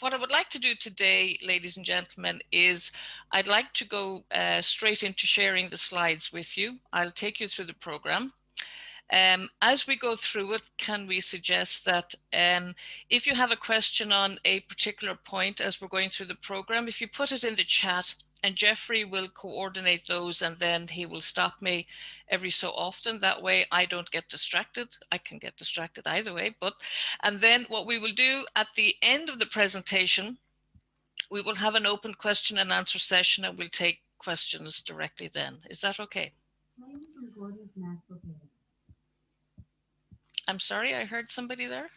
what I would like to do today, ladies and gentlemen, is I'd like to go straight into sharing the slides with you. I'll take you through the program. As we go through it, can we suggest that if you have a question on a particular point as we're going through the program, if you put it in the chat, and Jeffrey will coordinate those, and then he will stop me every so often. That way I don't get distracted. I can get distracted either way, and then what we will do at the end of the presentation, we will have an open question and answer session, and we'll take questions directly then. Is that okay? I'm sorry, I heard somebody there.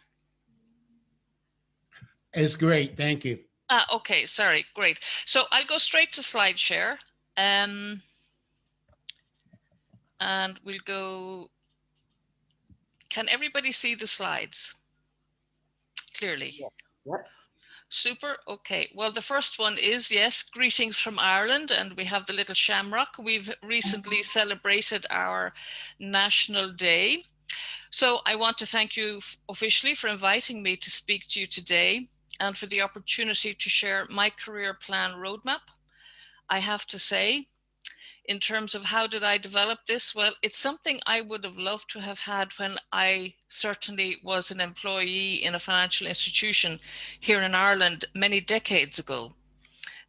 It's great, thank you. Okay, sorry, great. So I'll go straight to slide share. And we'll go, can everybody see the slides clearly? Yes. Yep. Super, okay. Well, the first one is, yes, greetings from Ireland, and we have the little shamrock. We've recently celebrated our National Day. So I want to thank you officially for inviting me to speak to you today, and for the opportunity to share my career plan roadmap. I have to say, in terms of how did I develop this, well, it's something I would have loved to have had when I certainly was an employee in a financial institution here in Ireland many decades ago,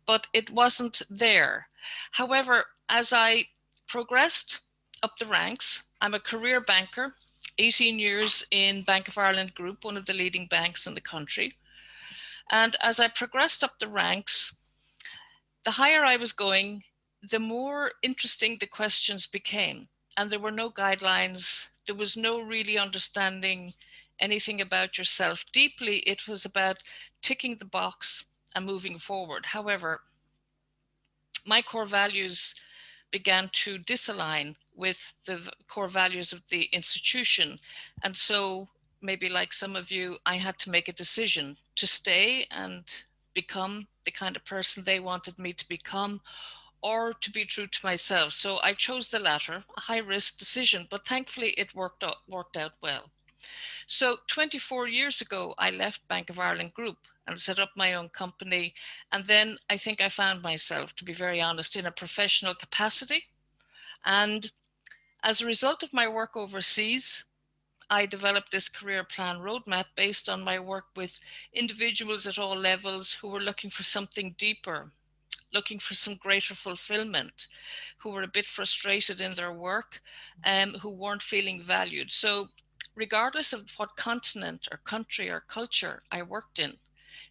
but it wasn't there. However, as I progressed up the ranks, I'm a career banker, 18 years in Bank of Ireland Group, one of the leading banks in the country. And as I progressed up the ranks, the higher I was going, the more interesting the questions became. And there were no guidelines. There was no really understanding anything about yourself deeply. It was about ticking the box and moving forward. However, my core values began to disalign with the core values of the institution. And so maybe like some of you, I had to make a decision to stay and become the kind of person they wanted me to become, or to be true to myself. So I chose the latter, a high-risk decision, but thankfully it worked out well. So 24 years ago, I left Bank of Ireland Group and set up my own company. And then I think I found myself, to be very honest, in a professional capacity. And as a result of my work overseas, I developed this career plan roadmap based on my work with individuals at all levels who were looking for something deeper, looking for some greater fulfillment, who were a bit frustrated in their work, who weren't feeling valued. So regardless of what continent or country or culture I worked in,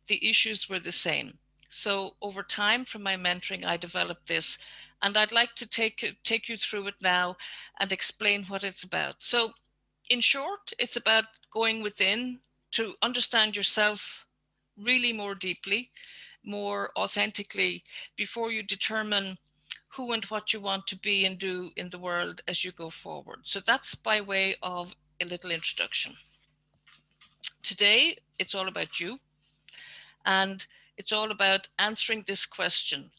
the issues were the same. So over time, from my mentoring, I developed this, and I'd like to take you through it now and explain what it's about. So in short, it's about going within to understand yourself really more deeply, more authentically, before you determine who and what you want to be and do in the world as you go forward. So that's by way of a little introduction. Today, it's all about you, and it's all about answering this question: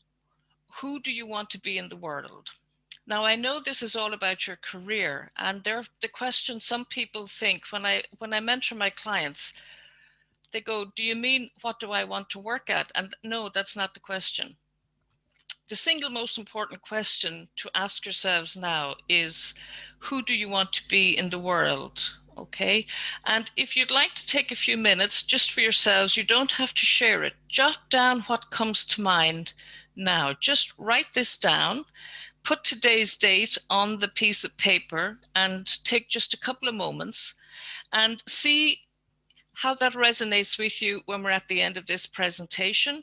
who do you want to be in the world? Now, I know this is all about your career, and the question some people think when I mentor my clients, they go, do you mean what do I want to work at? And no, that's not the question. The single most important question to ask yourselves now is, who do you want to be in the world? Okay. And if you'd like to take a few minutes just for yourselves, you don't have to share it. Jot down what comes to mind now. Just write this down. Put today's date on the piece of paper and take just a couple of moments and see how that resonates with you when we're at the end of this presentation,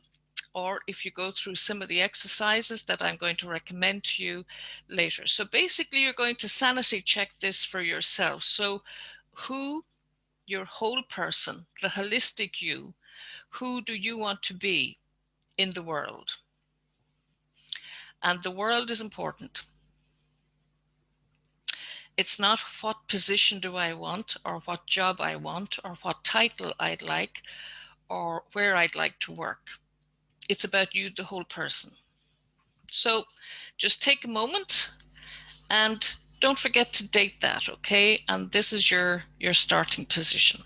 or if you go through some of the exercises that I'm going to recommend to you later. So basically, you're going to sanity check this for yourself. So who, your whole person, the holistic you, who do you want to be in the world? And the world is important. It's not what position do I want, or what job I want, or what title I'd like, or where I'd like to work. It's about you, the whole person. So just take a moment and don't forget to date that, okay? And this is your starting position.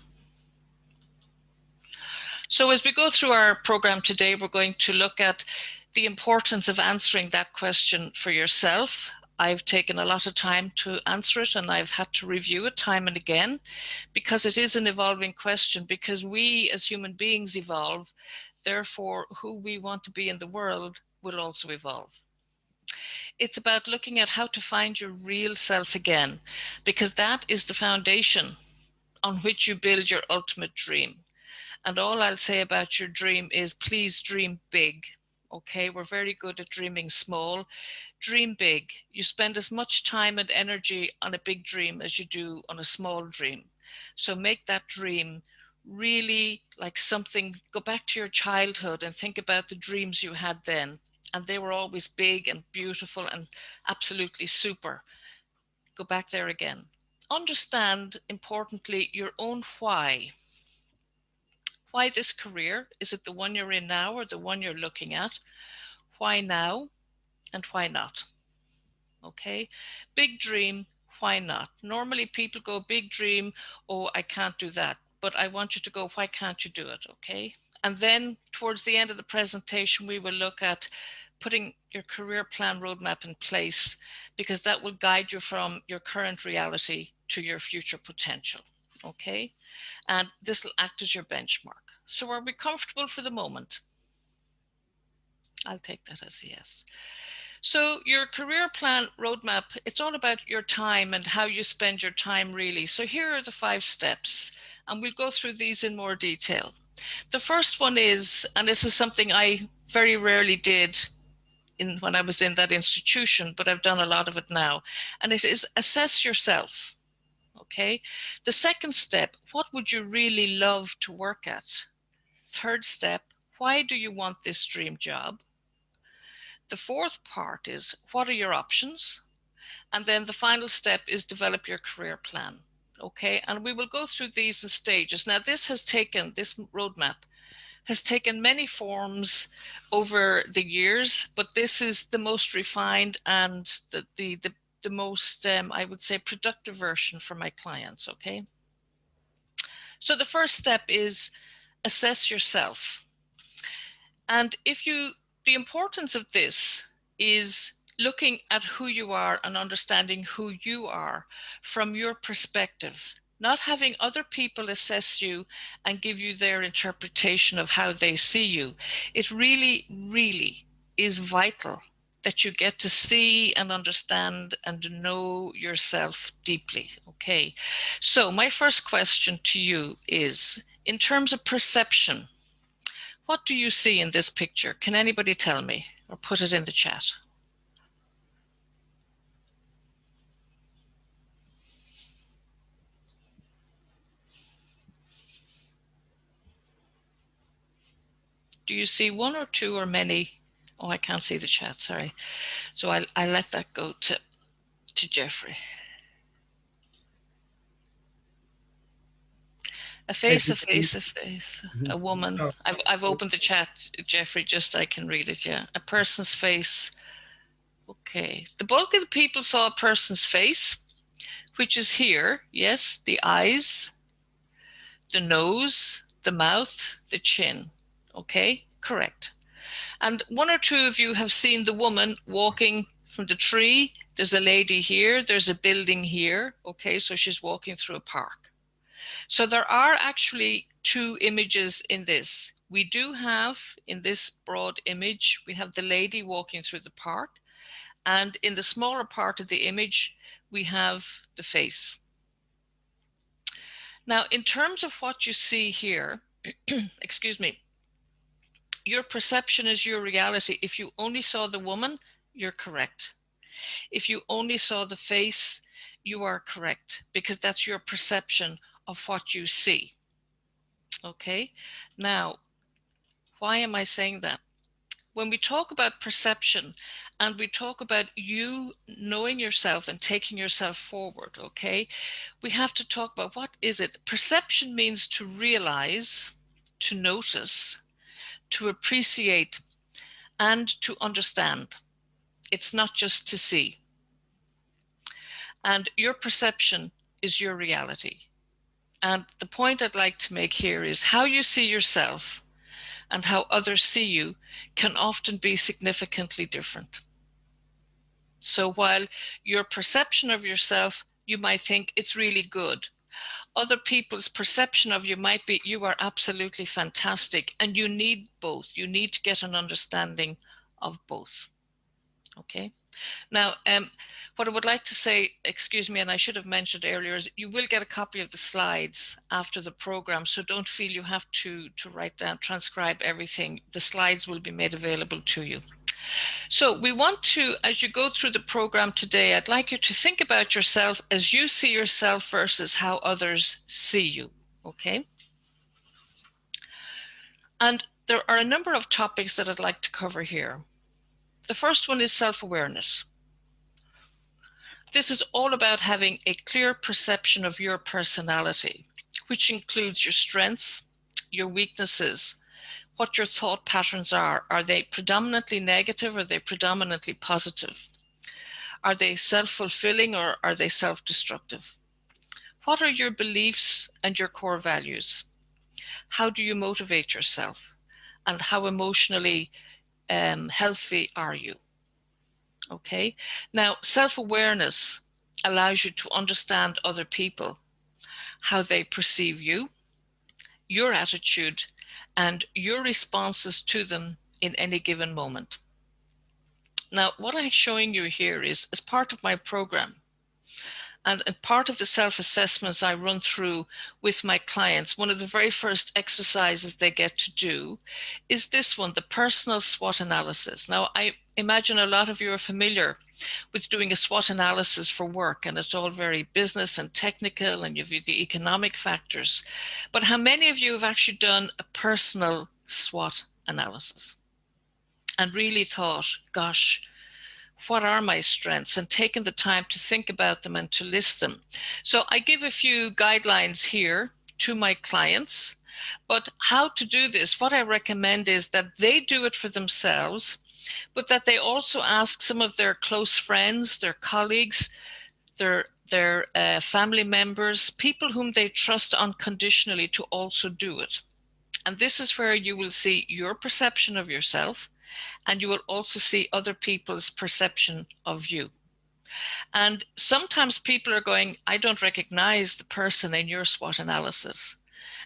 So as we go through our program today, we're going to look at the importance of answering that question for yourself. I've taken a lot of time to answer it, and I've had to review it time and again, because it is an evolving question, because we as human beings evolve. Therefore, who we want to be in the world will also evolve. It's about looking at how to find your real self again, because that is the foundation on which you build your ultimate dream. And all I'll say about your dream is please dream big. Okay, we're very good at dreaming small. Dream big. You spend as much time and energy on a big dream as you do on a small dream. So make that dream really like something. Go back to your childhood and think about the dreams you had then. And they were always big and beautiful and absolutely super. Go back there again. Understand, importantly, your own why. Why this career? Is it the one you're in now or the one you're looking at? Why now and why not? Okay, big dream, why not? Normally people go big dream, oh, I can't do that. But I want you to go, why can't you do it? Okay. And then towards the end of the presentation, we will look at putting your career plan roadmap in place, because that will guide you from your current reality to your future potential. Okay. And this will act as your benchmark. So are we comfortable for the moment? I'll take that as a yes. So your career plan roadmap, it's all about your time and how you spend your time really. So here are the 5 steps, and we'll go through these in more detail. The first one is, and this is something I very rarely did when I was in that institution, but I've done a lot of it now, and it is assess yourself. Okay. The second step, what would you really love to work at? Third step, why do you want this dream job? The fourth part is, what are your options? And then the final step is develop your career plan. Okay, and we will go through these in stages. Now, this roadmap has taken many forms over the years, but this is the most refined and the most, I would say, productive version for my clients. Okay. So the first step is assess yourself. And the importance of this is looking at who you are and understanding who you are from your perspective, not having other people assess you and give you their interpretation of how they see you. It really, really is vital that you get to see and understand and know yourself deeply. Okay. So my first question to you is, in terms of perception, what do you see in this picture? Can anybody tell me, or put it in the chat? Do you see one or two or many? Oh, I can't see the chat, sorry. So I let that go to Jeffrey. A face, a face, a face, a woman. I've opened the chat, Jeffrey, just so I can read it, yeah. A person's face. Okay. The bulk of the people saw a person's face, which is here, yes, the eyes, the nose, the mouth, the chin. Okay, correct. And one or two of you have seen the woman walking from the tree. There's a lady here, there's a building here. Okay, so she's walking through a park. So there are actually 2 images in this. We do have, in this broad image, we have the lady walking through the park. And in the smaller part of the image, we have the face. Now, in terms of what you see here, excuse me, your perception is your reality. If you only saw the woman, you're correct. If you only saw the face, you are correct, because that's your perception of what you see. Okay, now, why am I saying that? When we talk about perception and we talk about you knowing yourself and taking yourself forward, okay, we have to talk about what is it? Perception means to realize, to notice, to appreciate, and to understand. It's not just to see. And your perception is your reality. And the point I'd like to make here is how you see yourself and how others see you can often be significantly different. So while your perception of yourself, you might think it's really good, other people's perception of you might be, you are absolutely fantastic, and you need both. You need to get an understanding of both. Okay. Now, what I would like to say, excuse me, and I should have mentioned earlier, is you will get a copy of the slides after the program, so don't feel you have to write down, transcribe everything. The slides will be made available to you. So we want to, as you go through the program today, I'd like you to think about yourself as you see yourself versus how others see you, okay? And there are a number of topics that I'd like to cover here. The first one is self-awareness. This is all about having a clear perception of your personality, which includes your strengths, your weaknesses, what your thought patterns are. Are they predominantly negative or are they predominantly positive? Are they self-fulfilling or are they self-destructive? What are your beliefs and your core values? How do you motivate yourself? And how emotionally healthy are you? Okay. Now, self-awareness allows you to understand other people, how they perceive you, your attitude, and your responses to them in any given moment. Now, what I'm showing you here is as part of my program, and part of the self-assessments I run through with my clients, one of the very first exercises they get to do is this one, the personal SWOT analysis. Now, I imagine a lot of you are familiar with doing a SWOT analysis for work, and it's all very business and technical, and you've the economic factors. But how many of you have actually done a personal SWOT analysis and really thought, gosh, what are my strengths, and taken the time to think about them and to list them? So I give a few guidelines here to my clients, but how to do this, what I recommend is that they do it for themselves, but that they also ask some of their close friends, their colleagues, their family members, people whom they trust unconditionally to also do it. And this is where you will see your perception of yourself, and you will also see other people's perception of you. And sometimes people are going, I don't recognize the person in your SWOT analysis.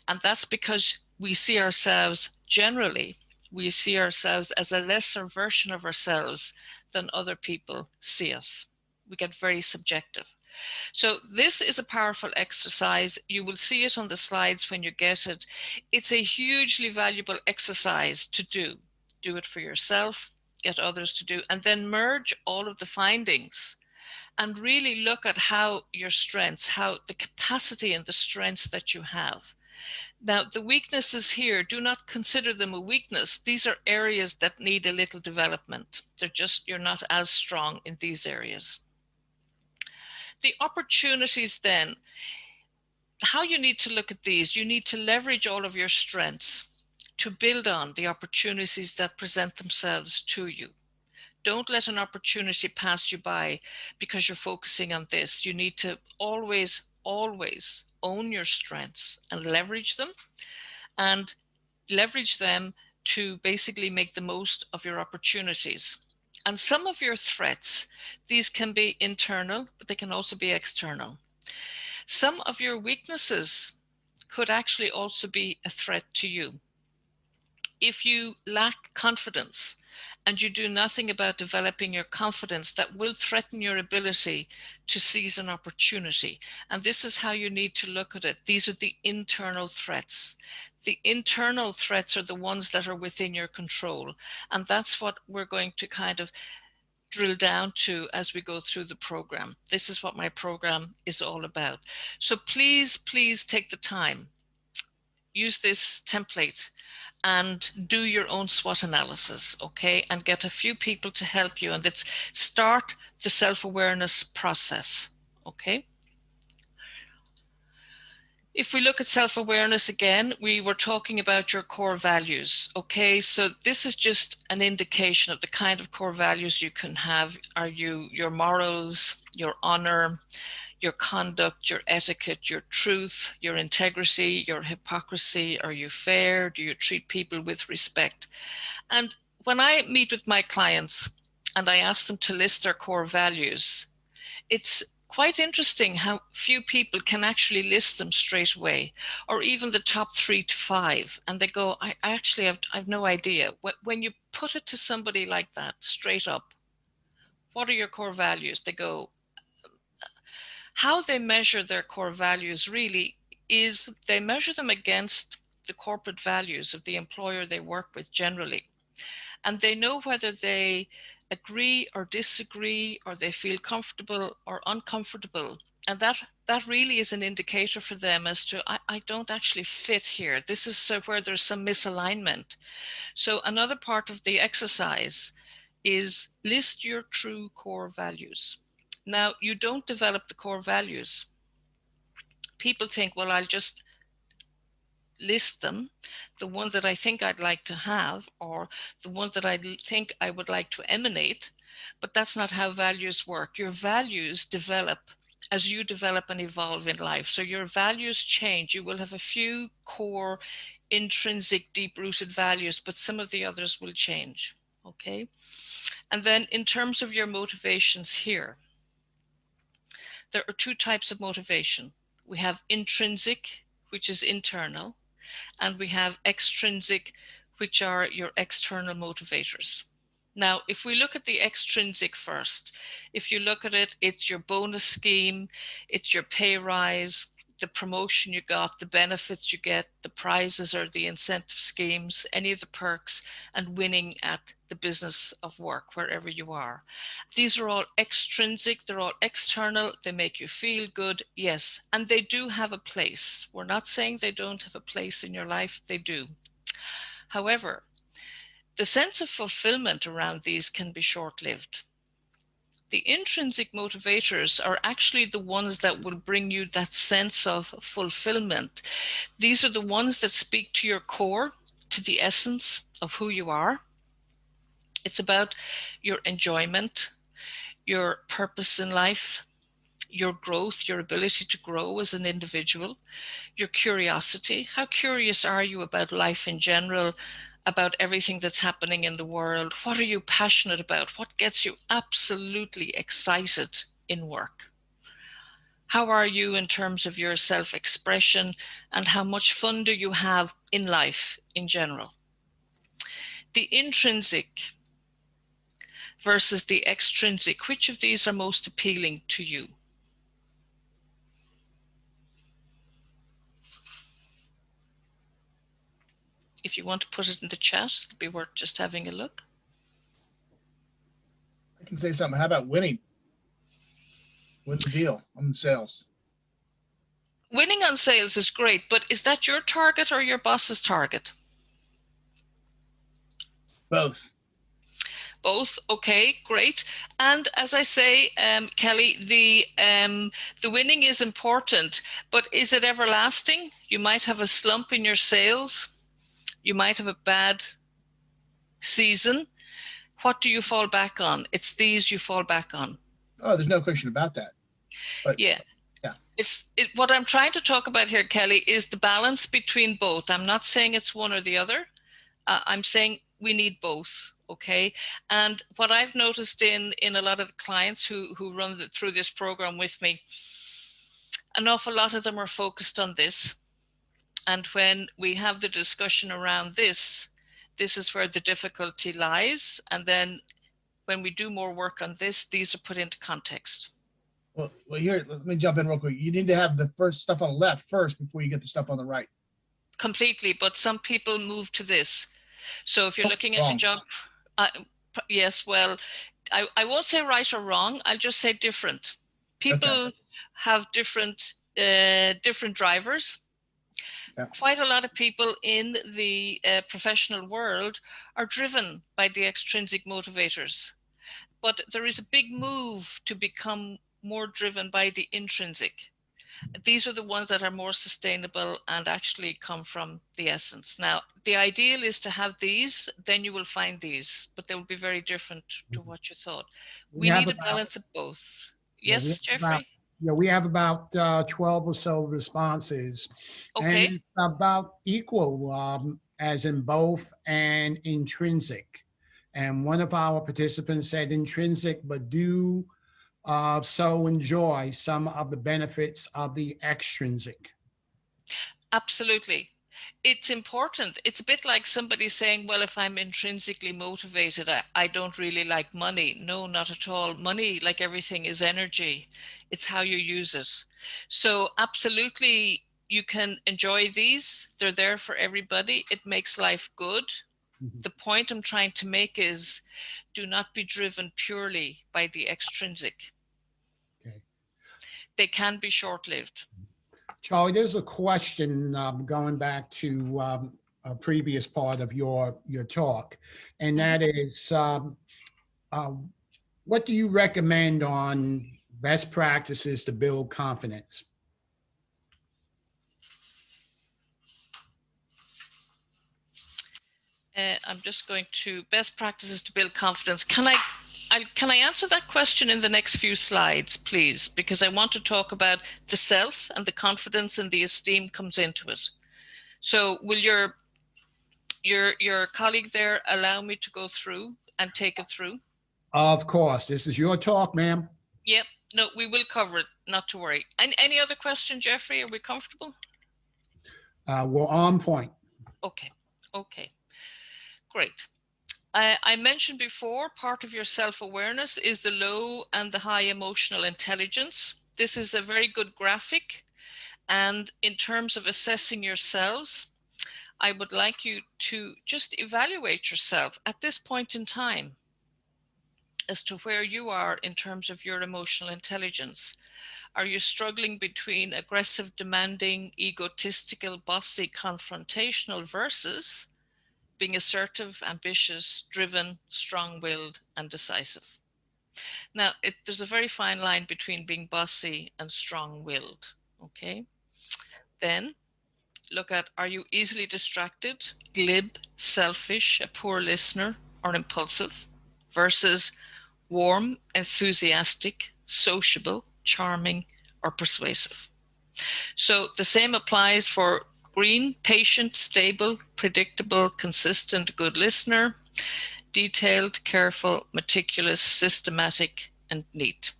And that's because we see ourselves generally, we see ourselves as a lesser version of ourselves than other people see us. We get very subjective. So this is a powerful exercise. You will see it on the slides when you get it. It's a hugely valuable exercise to do. Do it for yourself, get others to do, and then merge all of the findings and really look at how your strengths, how the capacity and the strengths that you have. Now, the weaknesses here, do not consider them a weakness. These are areas that need a little development. You're not as strong in these areas. The opportunities then, how you need to look at these, you need to leverage all of your strengths to build on the opportunities that present themselves to you. Don't let an opportunity pass you by because you're focusing on this. You need to always, always own your strengths and leverage them to basically make the most of your opportunities. And some of your threats, these can be internal, but they can also be external. Some of your weaknesses could actually also be a threat to you. If you lack confidence and you do nothing about developing your confidence, that will threaten your ability to seize an opportunity. And this is how you need to look at it. These are the internal threats. The internal threats are the ones that are within your control. And that's what we're going to kind of drill down to as we go through the program. This is what my program is all about. So please, please take the time, use this template and do your own SWOT analysis, okay? And get a few people to help you, and let's start the self-awareness process, okay? If we look at self-awareness again, we were talking about your core values, okay? So this is just an indication of the kind of core values you can have. Are you your morals, your honor, your conduct, your etiquette, your truth, your integrity, your hypocrisy. Are you fair? Do you treat people with respect? And when I meet with my clients and I ask them to list their core values, it's quite interesting how few people can actually list them straight away, or even the top 3 to 5. And they go, I actually I've no idea. When you put it to somebody like that straight up, what are your core values? They go, how they measure their core values really is they measure them against the corporate values of the employer they work with generally. And they know whether they agree or disagree, or they feel comfortable or uncomfortable. And that really is an indicator for them as to, I don't actually fit here. This is where there's some misalignment. So another part of the exercise is list your true core values. Now, you don't develop the core values. People think, well, I'll just list them, the ones that I think I'd like to have, or the ones that I think I would like to emanate. But that's not how values work. Your values develop as you develop and evolve in life. So your values change. You will have a few core, intrinsic, deep-rooted values, but some of the others will change. Okay. And then in terms of your motivations here, there are 2 types of motivation. We have intrinsic, which is internal, and we have extrinsic, which are your external motivators. Now, if we look at the extrinsic first, if you look at it, it's your bonus scheme, it's your pay rise, the promotion you got, the benefits you get, the prizes or the incentive schemes, any of the perks, and winning at the business of work, wherever you are. These are all extrinsic, they're all external, they make you feel good, yes, and they do have a place. We're not saying they don't have a place in your life, they do. However, the sense of fulfillment around these can be short-lived. The intrinsic motivators are actually the ones that will bring you that sense of fulfillment. These are the ones that speak to your core, to the essence of who you are. It's about your enjoyment, your purpose in life, your growth, your ability to grow as an individual, your curiosity. How curious are you about life in general, about everything that's happening in the world? What are you passionate about? What gets you absolutely excited in work? How are you in terms of your self-expression, and how much fun do you have in life in general? The intrinsic versus the extrinsic, which of these are most appealing to you? If you want to put it in the chat, it'd be worth just having a look. I can say something. How about winning? Win the deal on sales. Winning on sales is great, but is that your target or your boss's target? Both. Both. Okay, great. And as I say, Kelly, the winning is important, but is it everlasting? You might have a slump in your sales. You might have a bad season. What do you fall back on? It's these you fall back on. Oh, there's no question about that. But yeah. What I'm trying to talk about here, Kelly, is the balance between both. I'm not saying it's one or the other. I'm saying we need both. Okay. And what I've noticed in a lot of the clients who run through this program with me, an awful lot of them are focused on this. And when we have the discussion around this is where the difficulty lies. And then when we do more work on this, these are put into context. Well, here, let me jump in real quick. You need to have the first stuff on the left first before you get the stuff on the right. Completely. But some people move to this. So if you're looking at your job, yes, well, I won't say right or wrong. I'll just say different. People have different drivers. Yeah. Quite a lot of people in the professional world are driven by the extrinsic motivators. But there is a big move to become more driven by the intrinsic. These are the ones that are more sustainable and actually come from the essence. Now, the ideal is to have these, then you will find these, but they will be very different to what you thought. We need a balance of both. Yes, Jeffrey? Yeah, we have about 12 or so responses. Okay. And it's about equal, as in both and intrinsic. And one of our participants said intrinsic, but do so enjoy some of the benefits of the extrinsic. Absolutely. It's important. It's a bit like somebody saying, well, if I'm intrinsically motivated, I don't really like money. No, not at all. Money, like everything, is energy. It's how you use it. So absolutely, you can enjoy these. They're there for everybody. It makes life good. Mhm. The point I'm trying to make is do not be driven purely by the extrinsic. Okay. They can be short-lived. Charlie, there's a question going back to a previous part of your talk, and that is, uh, what do you recommend on best practices to build confidence? I'm just going to best practices to build confidence. Can I answer that question in the next few slides, please? Because I want to talk about the self and the confidence and the esteem comes into it. So will your colleague there allow me to go through and take it through? Of course, this is your talk, ma'am. Yep. No, we will cover it, not to worry. And any other question, Jeffrey? Are we comfortable? We're on point. Okay. Okay. Great. I mentioned before, part of your self-awareness is the low and the high emotional intelligence. This is a very good graphic. And in terms of assessing yourselves, I would like you to just evaluate yourself at this point in time as to where you are in terms of your emotional intelligence. Are you struggling between aggressive, demanding, egotistical, bossy, confrontational versus being assertive, ambitious, driven, strong-willed, and decisive? Now, there's a very fine line between being bossy and strong-willed, okay? Then look at, are you easily distracted, glib, selfish, a poor listener, or impulsive versus warm, enthusiastic, sociable, charming, or persuasive? So the same applies for green, patient, stable, predictable, consistent, good listener, detailed, careful, meticulous, systematic, and neat.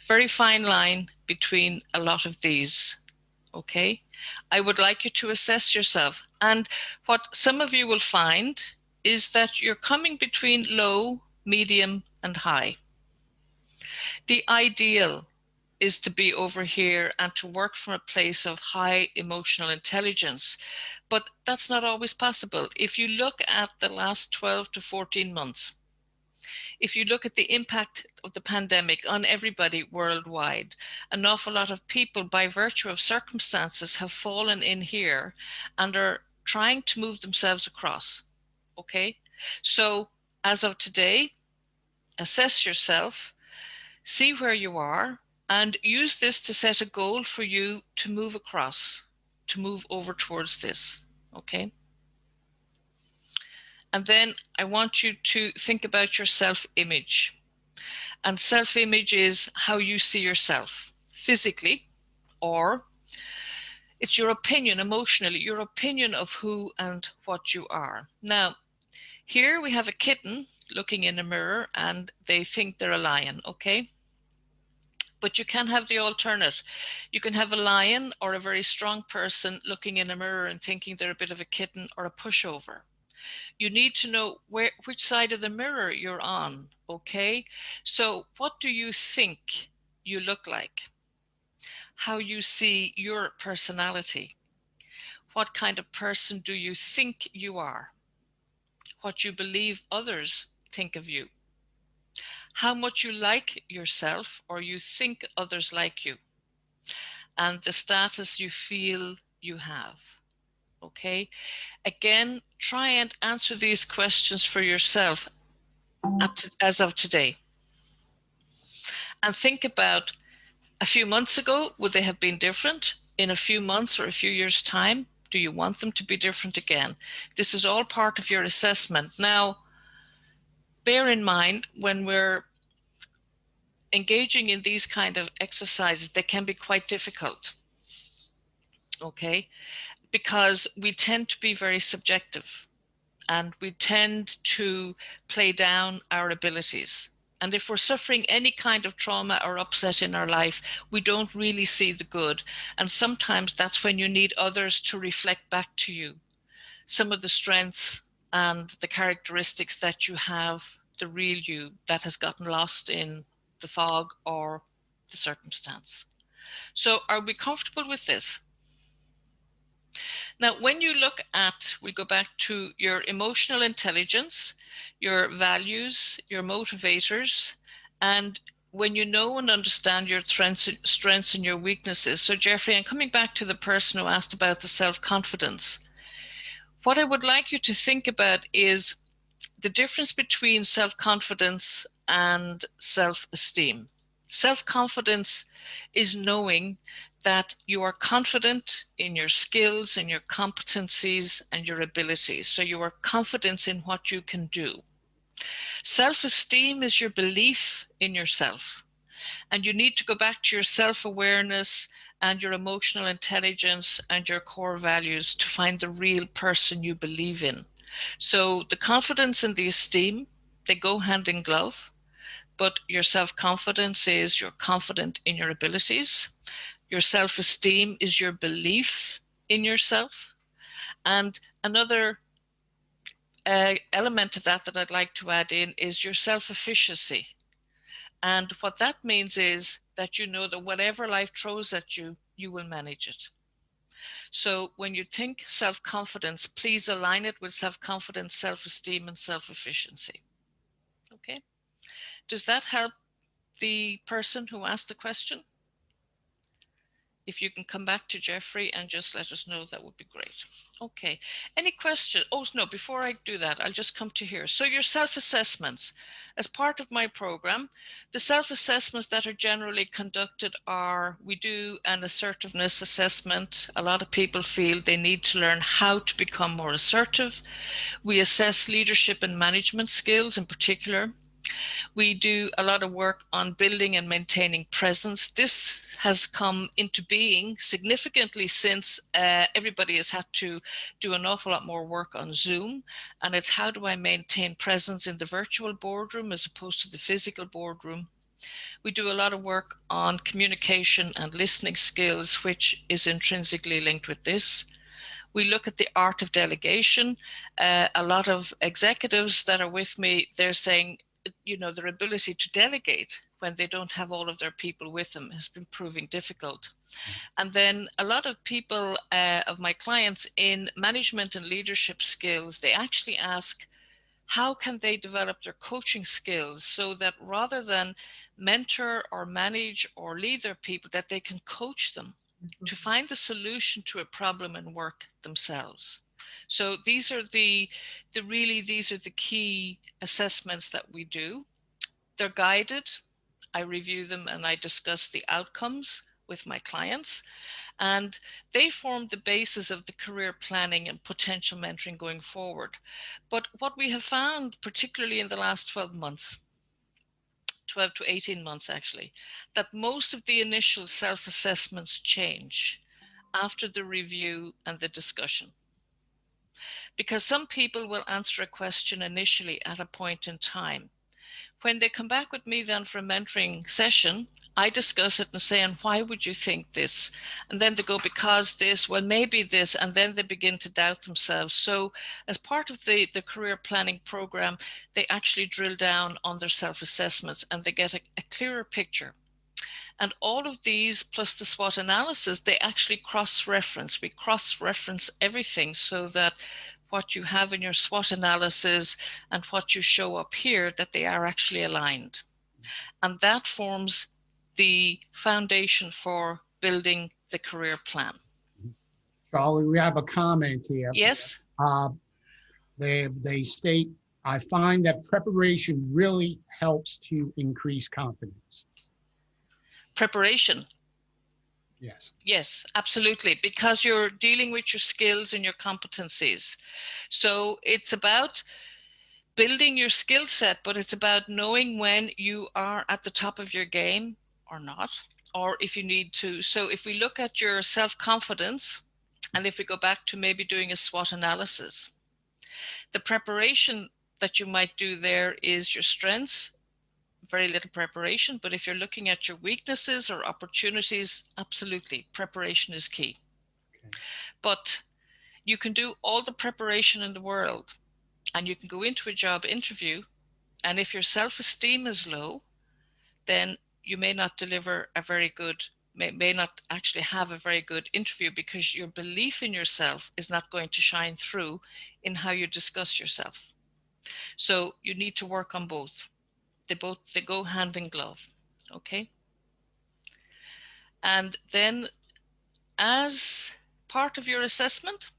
Very fine line between a lot of these, okay? I would like you to assess yourself. And what some of you will find is that you're coming between low, medium, and high. The ideal is to be over here and to work from a place of high emotional intelligence. But that's not always possible. If you look at the last 12 to 14 months, if you look at the impact of the pandemic on everybody worldwide, an awful lot of people, by virtue of circumstances, have fallen in here and are trying to move themselves across. Okay? So, as of today, assess yourself, see where you are, and use this to set a goal for you to move across, to move over towards this. Okay? And then I want you to think about your self-image. And self-image is how you see yourself physically, or it's your opinion emotionally, your opinion of who and what you are. Now, here we have a kitten looking in a mirror and they think they're a lion, okay? But you can have the alternate. You can have a lion or a very strong person looking in a mirror and thinking they're a bit of a kitten or a pushover. You need to know which side of the mirror you're on, okay? So what do you think you look like? How you see your personality? What kind of person do you think you are? What you believe others think of you? How much you like yourself or you think others like you? And the status you feel you have, okay? Again, try and answer these questions for yourself as of today. And think about a few months ago, would they have been different? In a few months or a few years' time, do you want them to be different again? This is all part of your assessment. Now, bear in mind when we're engaging in these kind of exercises, they can be quite difficult, okay? Because we tend to be very subjective and we tend to play down our abilities. And if we're suffering any kind of trauma or upset in our life, we don't really see the good. And sometimes that's when you need others to reflect back to you some of the strengths and the characteristics that you have, the real you that has gotten lost in the fog or the circumstance. So are we comfortable with this? Now, when you look at, we go back to your emotional intelligence, your values, your motivators, and when you know and understand your strengths and your weaknesses. So Jeffrey, I'm coming back to the person who asked about the self-confidence. What I would like you to think about is the difference between self-confidence and self-esteem. Self-confidence is knowing that you are confident in your skills and your competencies and your abilities. So you are confident in what you can do. Self-esteem is your belief in yourself. And you need to go back to your self-awareness and your emotional intelligence and your core values to find the real person you believe in. So the confidence and the esteem, they go hand in glove, but your self-confidence is you're confident in your abilities. Your self-esteem is your belief in yourself. And another element to that I'd like to add in is your self-efficacy. And what that means is that you know that whatever life throws at you, you will manage it. So when you think self-confidence, please align it with self-confidence, self-esteem, and self-efficiency. Okay? Does that help the person who asked the question? If you can come back to Jeffrey and just let us know, that would be great. Okay. Any question? Oh, no, before I do that, I'll just come to here. So your self-assessments. As part of my program, the self-assessments that are generally conducted are, we do an assertiveness assessment. A lot of people feel they need to learn how to become more assertive. We assess leadership and management skills in particular. We do a lot of work on building and maintaining presence. This has come into being significantly since everybody has had to do an awful lot more work on Zoom. And it's how do I maintain presence in the virtual boardroom as opposed to the physical boardroom. We do a lot of work on communication and listening skills, which is intrinsically linked with this. We look at the art of delegation. A lot of executives that are with me, they're saying, you know, their ability to delegate when they don't have all of their people with them has been proving difficult. And then a lot of people, of my clients in management and leadership skills, they actually ask, how can they develop their coaching skills so that rather than mentor or manage or lead their people, that they can coach them to find the solution to a problem and work themselves. So these are the key assessments that we do. They're guided. I review them and I discuss the outcomes with my clients, and they form the basis of the career planning and potential mentoring going forward. But what we have found, particularly in the last 12 months, 12 to 18 months actually, that most of the initial self-assessments change after the review and the discussion. Because some people will answer a question initially at a point in time. When they come back with me then for a mentoring session, I discuss it and say, and why would you think this? And then they go, because this, well, maybe this, and then they begin to doubt themselves. So as part of the career planning program, they actually drill down on their self-assessments and they get a clearer picture. And all of these, plus the SWOT analysis, they actually cross-reference. We cross-reference everything so that what you have in your SWOT analysis and what you show up here, that they are actually aligned. And that forms the foundation for building the career plan. Charlie, we have a comment here. Yes. They state, I find that preparation really helps to increase confidence. Preparation. Yes. Yes, absolutely, because you're dealing with your skills and your competencies. So it's about building your skill set, but it's about knowing when you are at the top of your game or not, or if you need to. So if we look at your self-confidence, and if we go back to maybe doing a SWOT analysis, the preparation that you might do there is your strengths, very little preparation. But if you're looking at your weaknesses or opportunities, absolutely, preparation is key. Okay. But you can do all the preparation in the world, and you can go into a job interview, and if your self-esteem is low, then you may not deliver a very good, may not actually have a very good interview, because your belief in yourself is not going to shine through in how you discuss yourself. So you need to work on both. They go hand in glove. Okay. And then, as part of your assessment,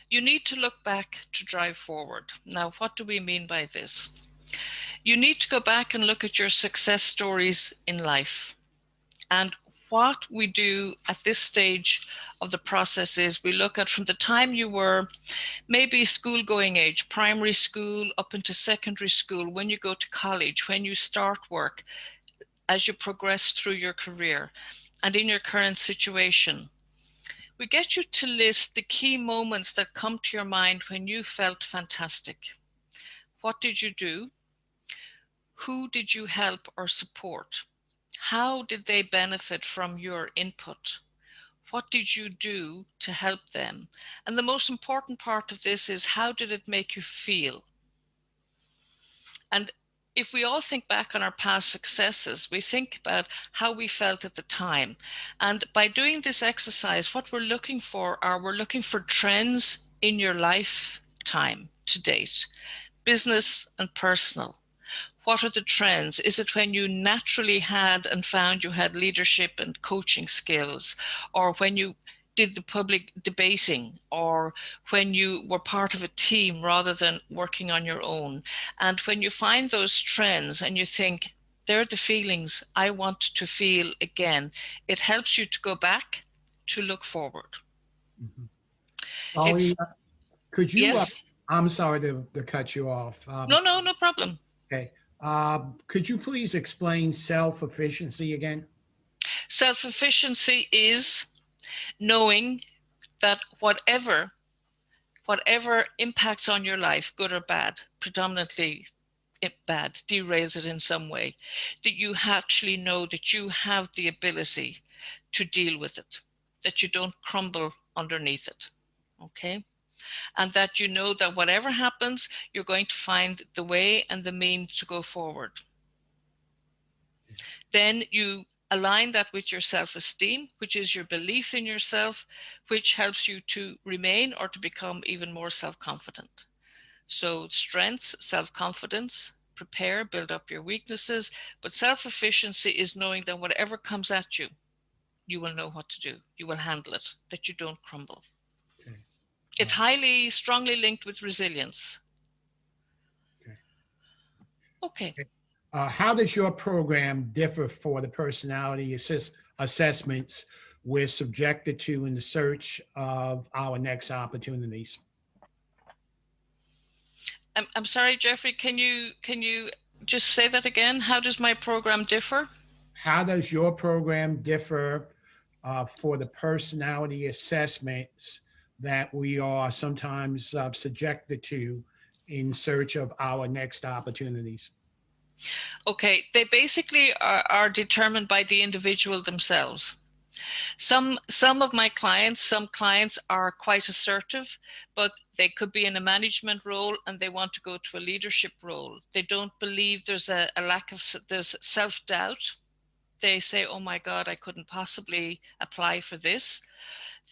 you need to look back to drive forward. Now, what do we mean by this? You need to go back and look at your success stories in life. And what we do at this stage of the process is we look at from the time you were maybe school going age, primary school up into secondary school, when you go to college, when you start work, as you progress through your career, and in your current situation. We get you to list the key moments that come to your mind when you felt fantastic. What did you do? Who did you help or support? How did they benefit from your input? What did you do to help them? And the most important part of this is, how did it make you feel? And if we all think back on our past successes, we think about how we felt at the time. And by doing this exercise, what we're looking for trends in your lifetime to date, business and personal. What are the trends? Is it when you naturally had and found you had leadership and coaching skills, or when you did the public debating, or when you were part of a team rather than working on your own? And when you find those trends and you think, they're the feelings I want to feel again, it helps you to go back to look forward. Mhm. Charley, could you, yes. I'm sorry to cut you off. No problem. Okay. Could you please explain self-efficiency again? Self-efficiency is knowing that whatever impacts on your life, good or bad, predominantly bad, derails it in some way, that you actually know that you have the ability to deal with it, that you don't crumble underneath it. Okay. And that you know that whatever happens, you're going to find the way and the means to go forward. Then you align that with your self-esteem, which is your belief in yourself, which helps you to remain or to become even more self-confident. So strengths, self-confidence, prepare, build up your weaknesses. But self-efficiency is knowing that whatever comes at you, you will know what to do. You will handle it, that you don't crumble. Okay. It's highly, strongly linked with resilience. Okay. How does your program differ for the personality assessments we're subjected to in the search of our next opportunities? I'm sorry, Jeffrey, can you just say that again? How does my program differ? How does your program differ for the personality assessments that we are sometimes subjected to in search of our next opportunities? Okay, they basically are determined by the individual themselves. Some of my clients, some clients are quite assertive, but they could be in a management role and they want to go to a leadership role. They don't believe there's a lack of, there's self-doubt. They say, oh my God, I couldn't possibly apply for this.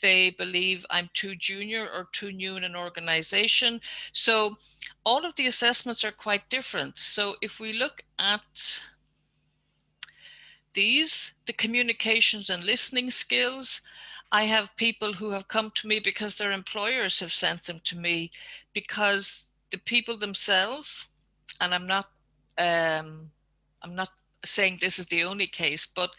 They believe I'm too junior or too new in an organization. So all of the assessments are quite different. So if we look at these, the communications and listening skills, I have people who have come to me because their employers have sent them to me, because the people themselves, and I'm not saying this is the only case, but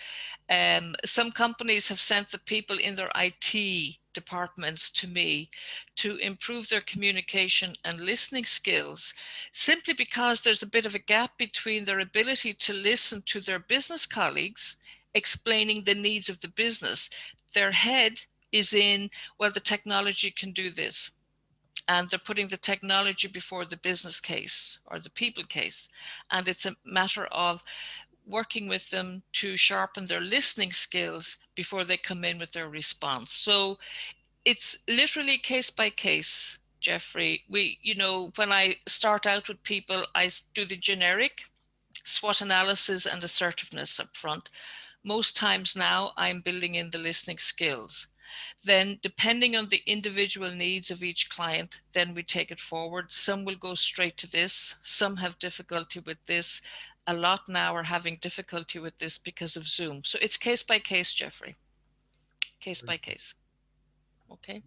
some companies have sent the people in their IT departments to me to improve their communication and listening skills, simply because there's a bit of a gap between their ability to listen to their business colleagues explaining the needs of the business. Their head is in, well, the technology can do this. And they're putting the technology before the business case or the people case. And it's a matter of working with them to sharpen their listening skills before they come in with their response. So it's literally case by case, Jeffrey. When I start out with people, I do the generic SWOT analysis and assertiveness up front. Most times now I'm building in the listening skills. Then depending on the individual needs of each client, then we take it forward. Some will go straight to this. Some have difficulty with this. A lot now are having difficulty with this because of Zoom. So it's case by case, Jeffrey. Case by case. Okay.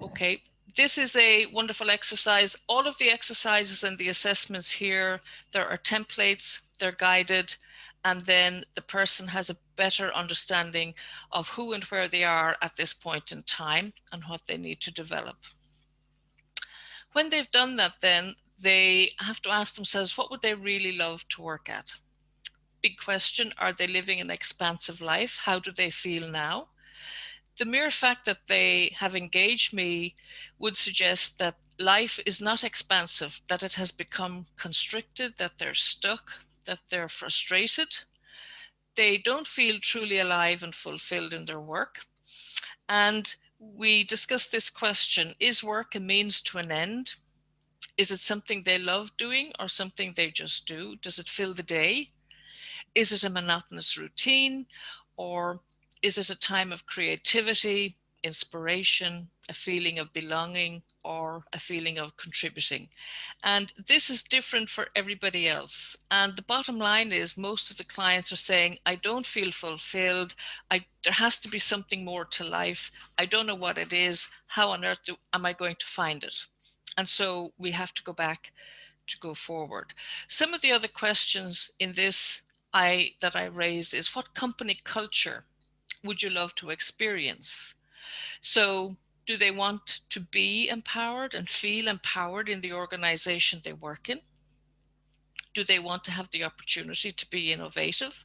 Okay. This is a wonderful exercise. All of the exercises and the assessments here, there are templates, they're guided, and then the person has a better understanding of who and where they are at this point in time and what they need to develop. When they've done that, then they have to ask themselves, what would they really love to work at? Big question, are they living an expansive life? How do they feel now? The mere fact that they have engaged me would suggest that life is not expansive, that it has become constricted, that they're stuck, that they're frustrated. They don't feel truly alive and fulfilled in their work. And we discussed this question, is work a means to an end? Is it something they love doing or something they just do? Does it fill the day? Is it a monotonous routine, or is it a time of creativity, inspiration, a feeling of belonging, or a feeling of contributing? And this is different for everybody else. And the bottom line is most of the clients are saying, I don't feel fulfilled. There has to be something more to life. I don't know what it is. How on earth am I going to find it? And so we have to go back to go forward. Some of the other questions in this that I raise is, what company culture would you love to experience? So do they want to be empowered and feel empowered in the organization they work in? Do they want to have the opportunity to be innovative?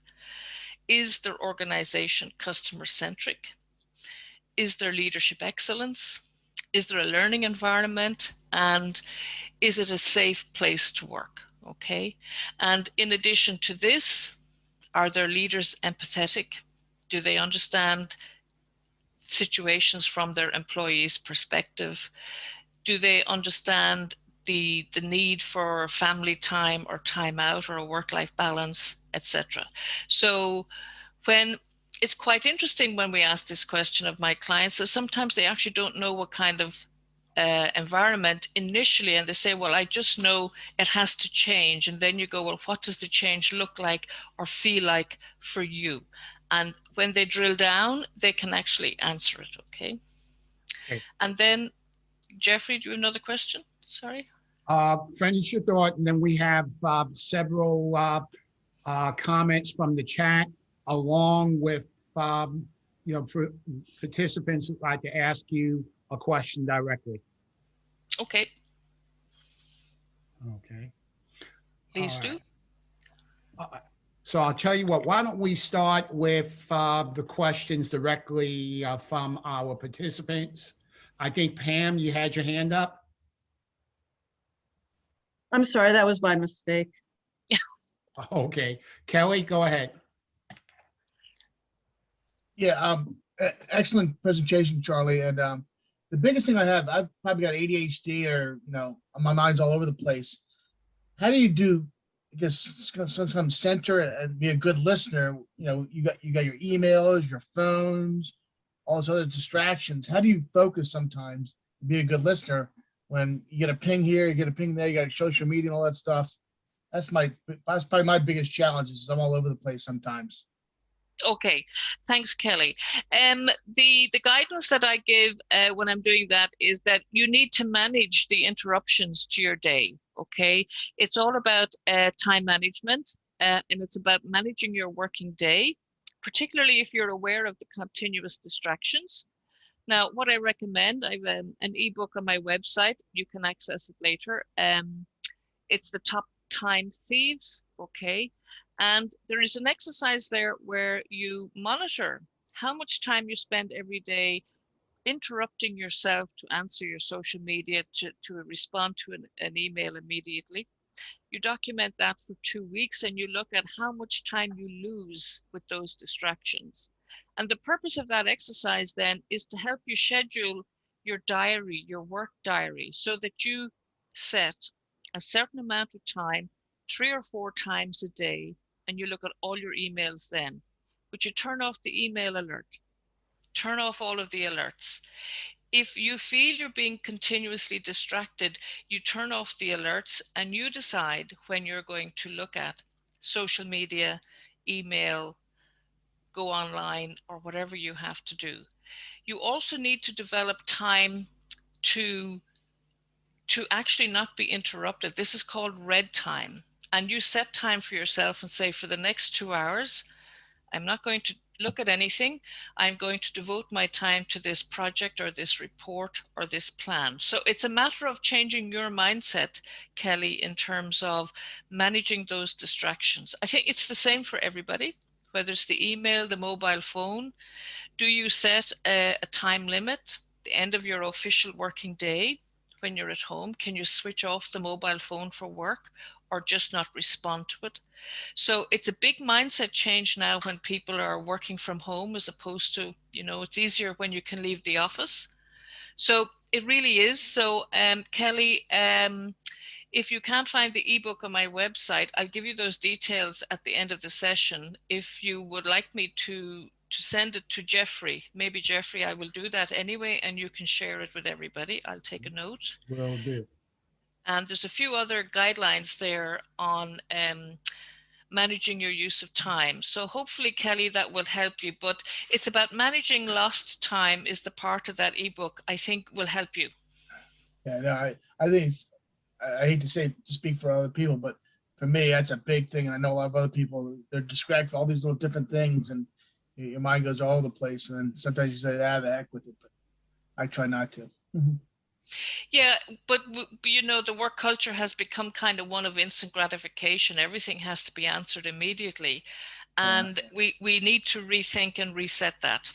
Is their organization customer-centric? Is there leadership excellence? Is there a learning environment? And is it a safe place to work? Okay. And in addition to this, are their leaders empathetic? Do they understand situations from their employees' perspective? Do they understand the need for family time or time out or a work-life balance, etc.? So it's quite interesting when we ask this question of my clients, that sometimes they actually don't know what kind of environment initially, and they say, well, I just know it has to change. And then you go, well, what does the change look like or feel like for you? And when they drill down, they can actually answer it. Okay. And then, Jeffrey, do you have another question? Sorry. Finish your thought, and then we have several comments from the chat, along with participants who'd like to ask you a question directly. Okay. Okay. Please do. So I'll tell you what, why don't we start with the questions directly from our participants. I think, Pam, you had your hand up. I'm sorry, that was my mistake. Okay. Kelly, go ahead. Yeah, excellent presentation, Charlie. And the biggest thing I've probably got ADHD, or my mind's all over the place. How do you do? Because sometimes center and be a good listener. You got your emails, your phones, all those other distractions. How do you focus sometimes and be a good listener when you get a ping here, you get a ping there, you got social media and all that stuff? That's probably my biggest challenge, is I'm all over the place sometimes. Okay, thanks, Kelly. The guidance that I give when I'm doing that is that you need to manage the interruptions to your day. Okay, it's all about time management, and it's about managing your working day particularly if you're aware of the continuous distractions. Now, what I recommend, I have an ebook on my website. You can access it later. It's the Top Time Thieves, okay? And there is an exercise there where you monitor how much time you spend every day interrupting yourself to answer your social media, to respond to an email immediately. You document that for 2 weeks and you look at how much time you lose with those distractions. And the purpose of that exercise then is to help you schedule your diary, your work diary, so that you set a certain amount of time, 3 or 4 times a day, and you look at all your emails then. But you turn off the email alert, turn off all of the alerts. If you feel you're being continuously distracted, you turn off the alerts and you decide when you're going to look at social media, email, go online, or whatever you have to do. You also need to develop time to actually not be interrupted. This is called red time. And you set time for yourself and say, for the next 2 hours, I'm not going to look at anything. I'm going to devote my time to this project or this report or this plan. So it's a matter of changing your mindset, Kelly, in terms of managing those distractions. I think it's the same for everybody, whether it's the email, the mobile phone. Do you set a time limit, the end of your official working day when you're at home? Can you switch off the mobile phone for work or just not respond to it? So it's a big mindset change now when people are working from home, as opposed to, it's easier when you can leave the office. So it really is. So Kelly, if you can't find the ebook on my website, I'll give you those details at the end of the session. If you would like me to send it to Jeffrey, maybe Jeffrey, I will do that anyway, and you can share it with everybody. I'll take a note. Will do. And there's a few other guidelines there on managing your use of time. So hopefully, Kelly, that will help you. But it's about managing lost time is the part of that ebook I think will help you. Yeah, no, I think I hate to speak for other people, but for me, that's a big thing. And I know a lot of other people, they're distracted with all these little different things, and your mind goes all over the place. And then sometimes you say, the heck with it, but I try not to. Yeah, but the work culture has become kind of one of instant gratification. Everything has to be answered immediately. And we need to rethink and reset that.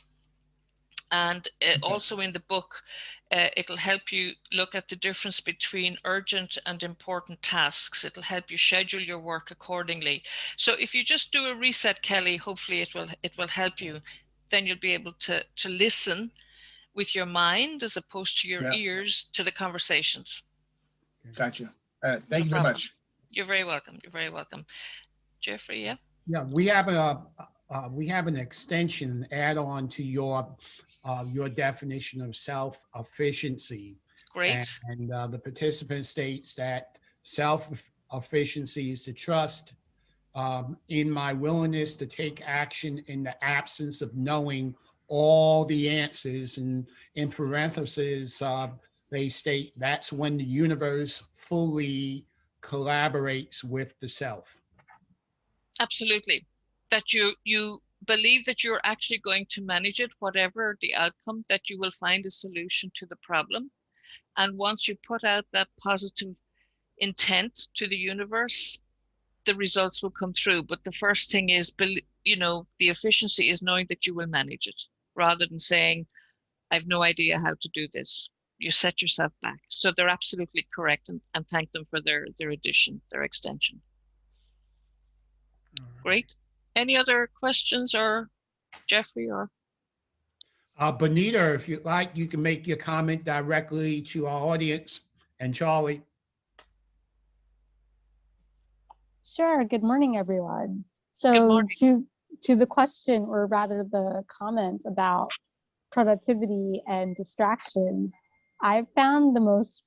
And also in the book, it'll help you look at the difference between urgent and important tasks. It'll help you schedule your work accordingly. So if you just do a reset, Kelly, hopefully it will help you. Then you'll be able to listen with your mind as opposed to your ears to the conversations. Gotcha. Thank you very much. You're very welcome. You're very welcome. Jeffrey, yeah? Yeah, we have an extension add on to your definition of self-efficiency. Great. And the participant states that self-efficiency is to trust in my willingness to take action in the absence of knowing all the answers. And in parentheses, they state that's when the universe fully collaborates with the self. Absolutely. That you believe that you're actually going to manage it, whatever the outcome, that you will find a solution to the problem. And once you put out that positive intent to the universe, the results will come through. But the first thing is, the efficiency is knowing that you will manage it, rather than saying, I have no idea how to do this. You set yourself back. So they're absolutely correct, and thank them for their addition, their extension. Great. Any other questions, or Jeffrey, or? Bonita, if you'd like, you can make your comment directly to our audience, and Charlie. Sure. Good morning, everyone. So to the question, or rather the comment about productivity and distractions, I've found the most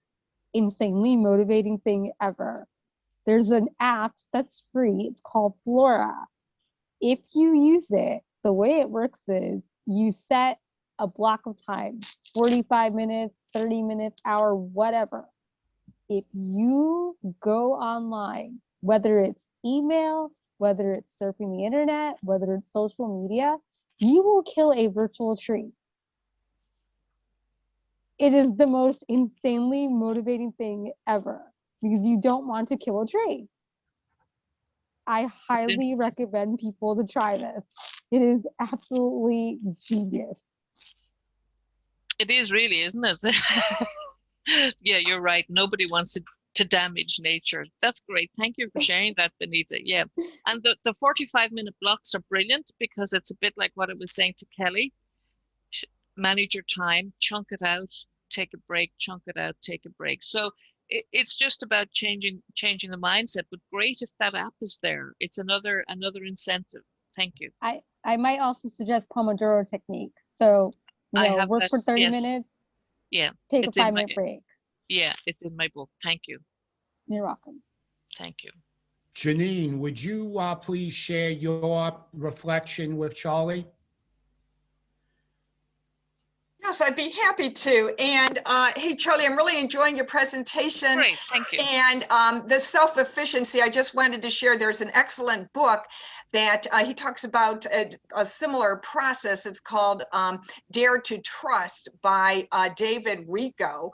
insanely motivating thing ever. There's an app that's free. It's called Flora. If you use it, the way it works is you set a block of time, 45 minutes, 30 minutes, hour, whatever. If you go online, whether it's email, whether it's surfing the internet, whether it's social media, you will kill a virtual tree. It is the most insanely motivating thing ever because you don't want to kill a tree. I highly recommend people to try this. It is absolutely genius. It is really, isn't it? Yeah, you're right. Nobody wants to damage nature. That's great. Thank you for sharing that, Benita. Yeah. And the 45-minute blocks are brilliant because it's a bit like what I was saying to Kelly. Manage your time, chunk it out, take a break, chunk it out, take a break. So it's just about changing the mindset. But great if that app is there. It's another incentive. Thank you. I might also suggest Pomodoro technique. So work for 30 minutes. Yeah. Take a 5-minute break. Yeah, it's in my book. Thank you. You're welcome. Thank you. Janine, would you please share your reflection with Charley? Yes, I'd be happy to. And hey, Charley, I'm really enjoying your presentation. Great, thank you. And the self-efficiency, I just wanted to share, there's an excellent book that he talks about a similar process. It's called Dare to Trust by David Rico.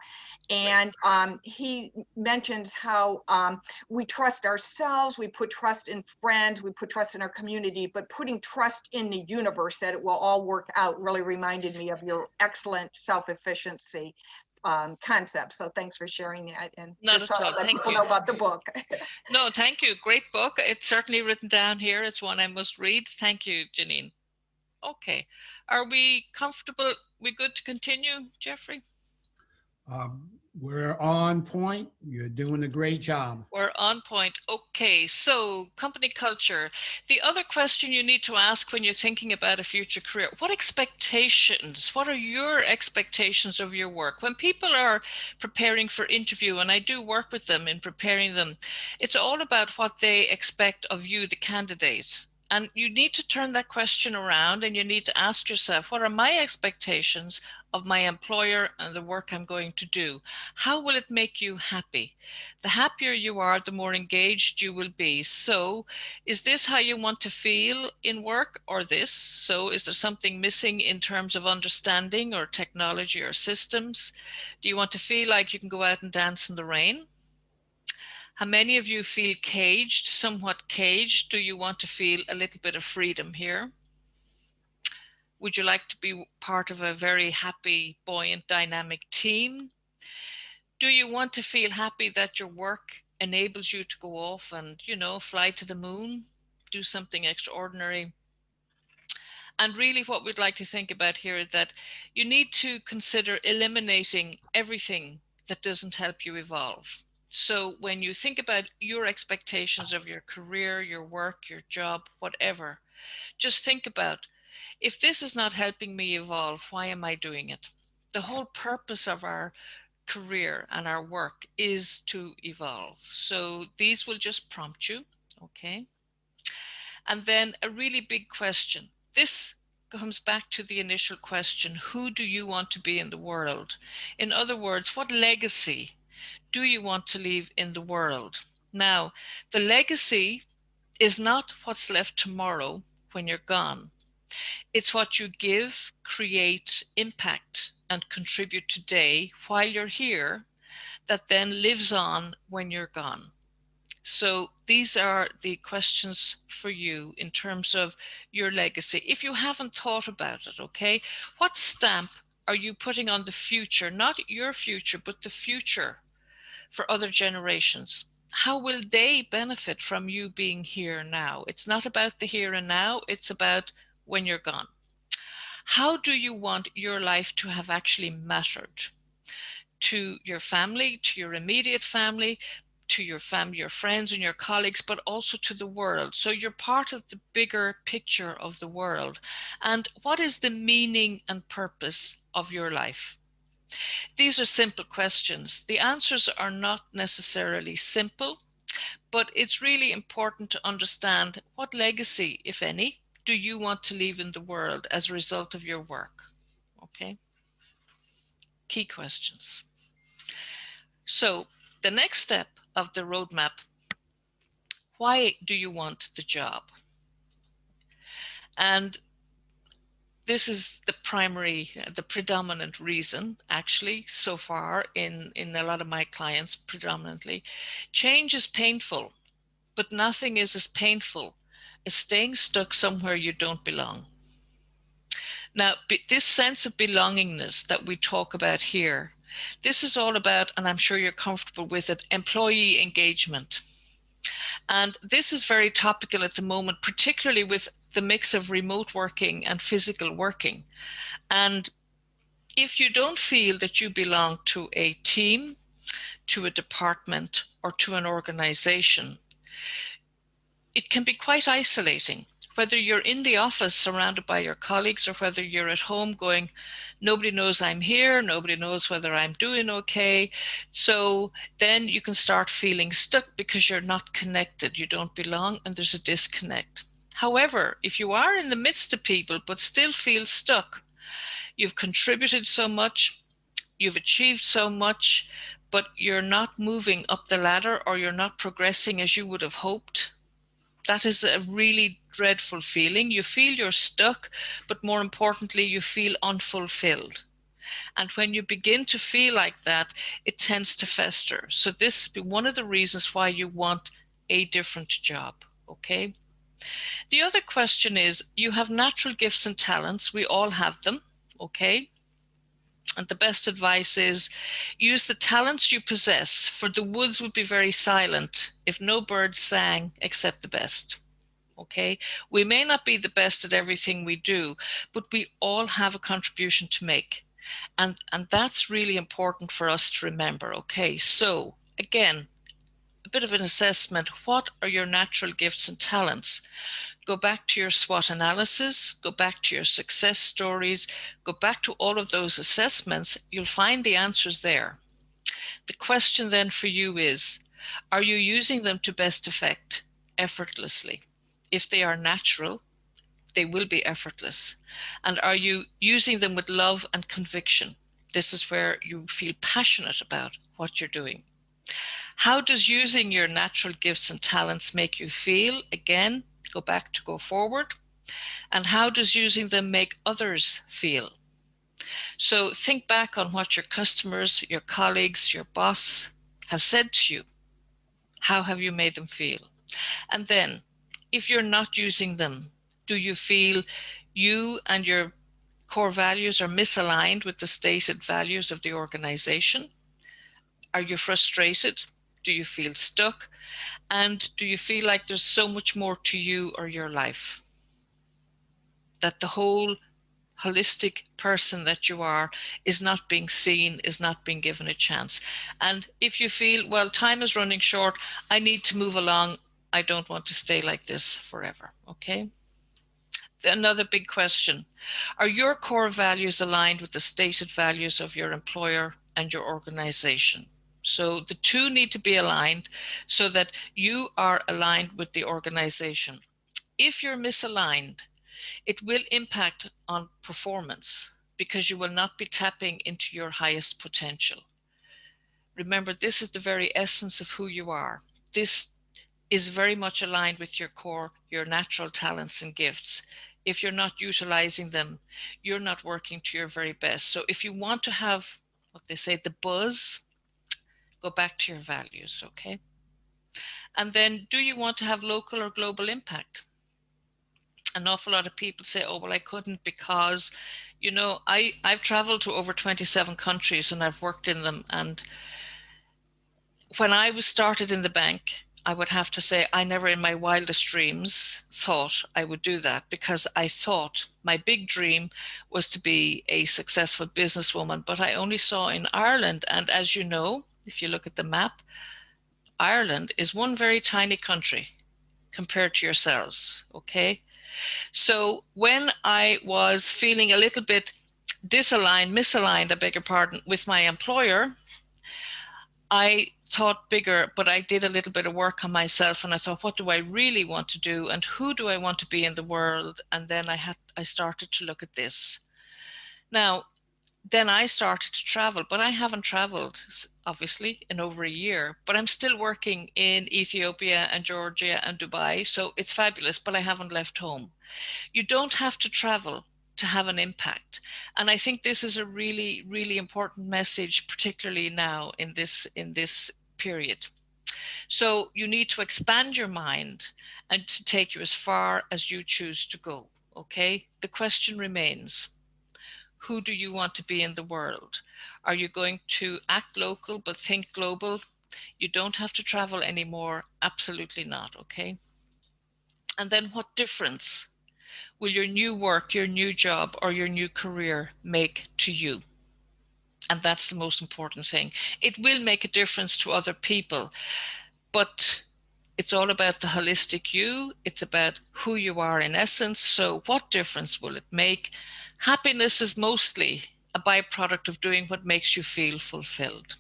And he mentions how we trust ourselves, we put trust in friends, we put trust in our community, but putting trust in the universe that it will all work out really reminded me of your excellent self-efficiency concept. So thanks for sharing that. And not just at all. let Thank people you. know about the book. No, thank you. Great book. It's certainly written down here. It's one I must read. Thank you, Janine. Okay. Are we comfortable? We good to continue, Jeffrey? We're on point. You're doing a great job. We're on point. Okay, so company culture. The other question you need to ask when you're thinking about a future career, what are your expectations of your work? When people are preparing for interview, and I do work with them in preparing them, it's all about what they expect of you, the candidate. And you need to turn that question around and you need to ask yourself, what are my expectations of my employer and the work I'm going to do? How will it make you happy? The happier you are, the more engaged you will be. So is this how you want to feel in work or this? So is there something missing in terms of understanding or technology or systems? Do you want to feel like you can go out and dance in the rain? How many of you feel caged, somewhat caged? Do you want to feel a little bit of freedom here? Would you like to be part of a very happy, buoyant, dynamic team? Do you want to feel happy that your work enables you to go off and, fly to the moon, do something extraordinary? And really what we'd like to think about here is that you need to consider eliminating everything that doesn't help you evolve. So when you think about your expectations of your career, your work, your job, whatever, just think about, if this is not helping me evolve, why am I doing it? The whole purpose of our career and our work is to evolve. So these will just prompt you, okay? And then a really big question. This comes back to the initial question, who do you want to be in the world? In other words, what legacy do you want to leave in the world? Now, the legacy is not what's left tomorrow when you're gone. It's what you give, create, impact, and contribute today while you're here that then lives on when you're gone. So these are the questions for you in terms of your legacy. If you haven't thought about it, okay, what stamp are you putting on the future, not your future, but the future for other generations? How will they benefit from you being here now? It's not about the here and now, it's about when you're gone. How do you want your life to have actually mattered to your family, to your immediate family, to your family, your friends and your colleagues, but also to the world? So you're part of the bigger picture of the world. And what is the meaning and purpose of your life? These are simple questions. The answers are not necessarily simple, but it's really important to understand what legacy, if any, do you want to leave in the world as a result of your work? Okay. Key questions. So the next step of the roadmap Why do you want the job? And this is the predominant reason, actually, so far in a lot of my clients, predominantly. Change is painful, but nothing is as painful as staying stuck somewhere you don't belong. Now, this sense of belongingness that we talk about here, this is all about, and I'm sure you're comfortable with it, employee engagement. And this is very topical at the moment, particularly with the mix of remote working and physical working. And if you don't feel that you belong to a team, to a department, or to an organization, it can be quite isolating, whether you're in the office surrounded by your colleagues or whether you're at home going, nobody knows I'm here, nobody knows whether I'm doing okay. So then you can start feeling stuck because you're not connected, you don't belong, and there's a disconnect. However, if you are in the midst of people but still feel stuck, you've contributed so much, you've achieved so much, but you're not moving up the ladder or you're not progressing as you would have hoped, that is a really dreadful feeling. You feel you're stuck, but more importantly, you feel unfulfilled. And when you begin to feel like that, it tends to fester. So this be one of the reasons why you want a different job, okay? The other question is, you have natural gifts and talents. We all have them, okay? And the best advice is use the talents you possess, for the woods would be very silent if no birds sang except the best. Okay, we may not be the best at everything we do, but we all have a contribution to make. And that's really important for us to remember. Okay, so again, a bit of an assessment. What are your natural gifts and talents? Go back to your SWOT analysis, go back to your success stories, go back to all of those assessments. You'll find the answers there. The question then for you is, are you using them to best effect effortlessly? If they are natural, they will be effortless. And are you using them with love and conviction? This is where you feel passionate about what you're doing. How does using your natural gifts and talents make you feel? Again, go back to go forward. And how does using them make others feel? So think back on what your customers, your colleagues, your boss have said to you. How have you made them feel? And then, if you're not using them, do you feel you and your core values are misaligned with the stated values of the organization? Are you frustrated? Do you feel stuck? And do you feel like there's so much more to you or your life? That the whole holistic person that you are is not being seen, is not being given a chance. And if you feel, well, time is running short, I need to move along, I don't want to stay like this forever, okay? Another big question, are your core values aligned with the stated values of your employer and your organization? So the two need to be aligned so that you are aligned with the organization. If you're misaligned, it will impact on performance because you will not be tapping into your highest potential. Remember, this is the very essence of who you are. This is very much aligned with your core, your natural talents and gifts. If you're not utilizing them, you're not working to your very best. So if you want to have what they say, the buzz, go back to your values, okay? And then, do you want to have local or global impact? An awful lot of people say, oh, well, I couldn't because, you know, I've traveled to over 27 countries and I've worked in them. And when I was started in the bank, I would have to say I never in my wildest dreams thought I would do that, because I thought my big dream was to be a successful businesswoman, but I only saw in Ireland. And as you know, if you look at the map, Ireland is one very tiny country compared to yourselves, okay? So when I was feeling a little bit misaligned, I beg your pardon, with my employer, I thought bigger, but I did a little bit of work on myself and I thought, what do I really want to do and who do I want to be in the world? And then I started to look at this. Now, then I started to travel, but I haven't traveled, obviously, in over a year, but I'm still working in Ethiopia and Georgia and Dubai. So it's fabulous, but I haven't left home. You don't have to travel to have an impact. And I think this is a really, really important message, particularly now in this period. So you need to expand your mind and to take you as far as you choose to go. Okay. The question remains, who do you want to be in the world? Are you going to act local but think global? You don't have to travel anymore. Absolutely not. Okay. And then what difference will your new work, your new job, or your new career make to you? And that's the most important thing. It will make a difference to other people, but it's all about the holistic you. It's about who you are in essence. So what difference will it make? Happiness is mostly a byproduct of doing what makes you feel fulfilled.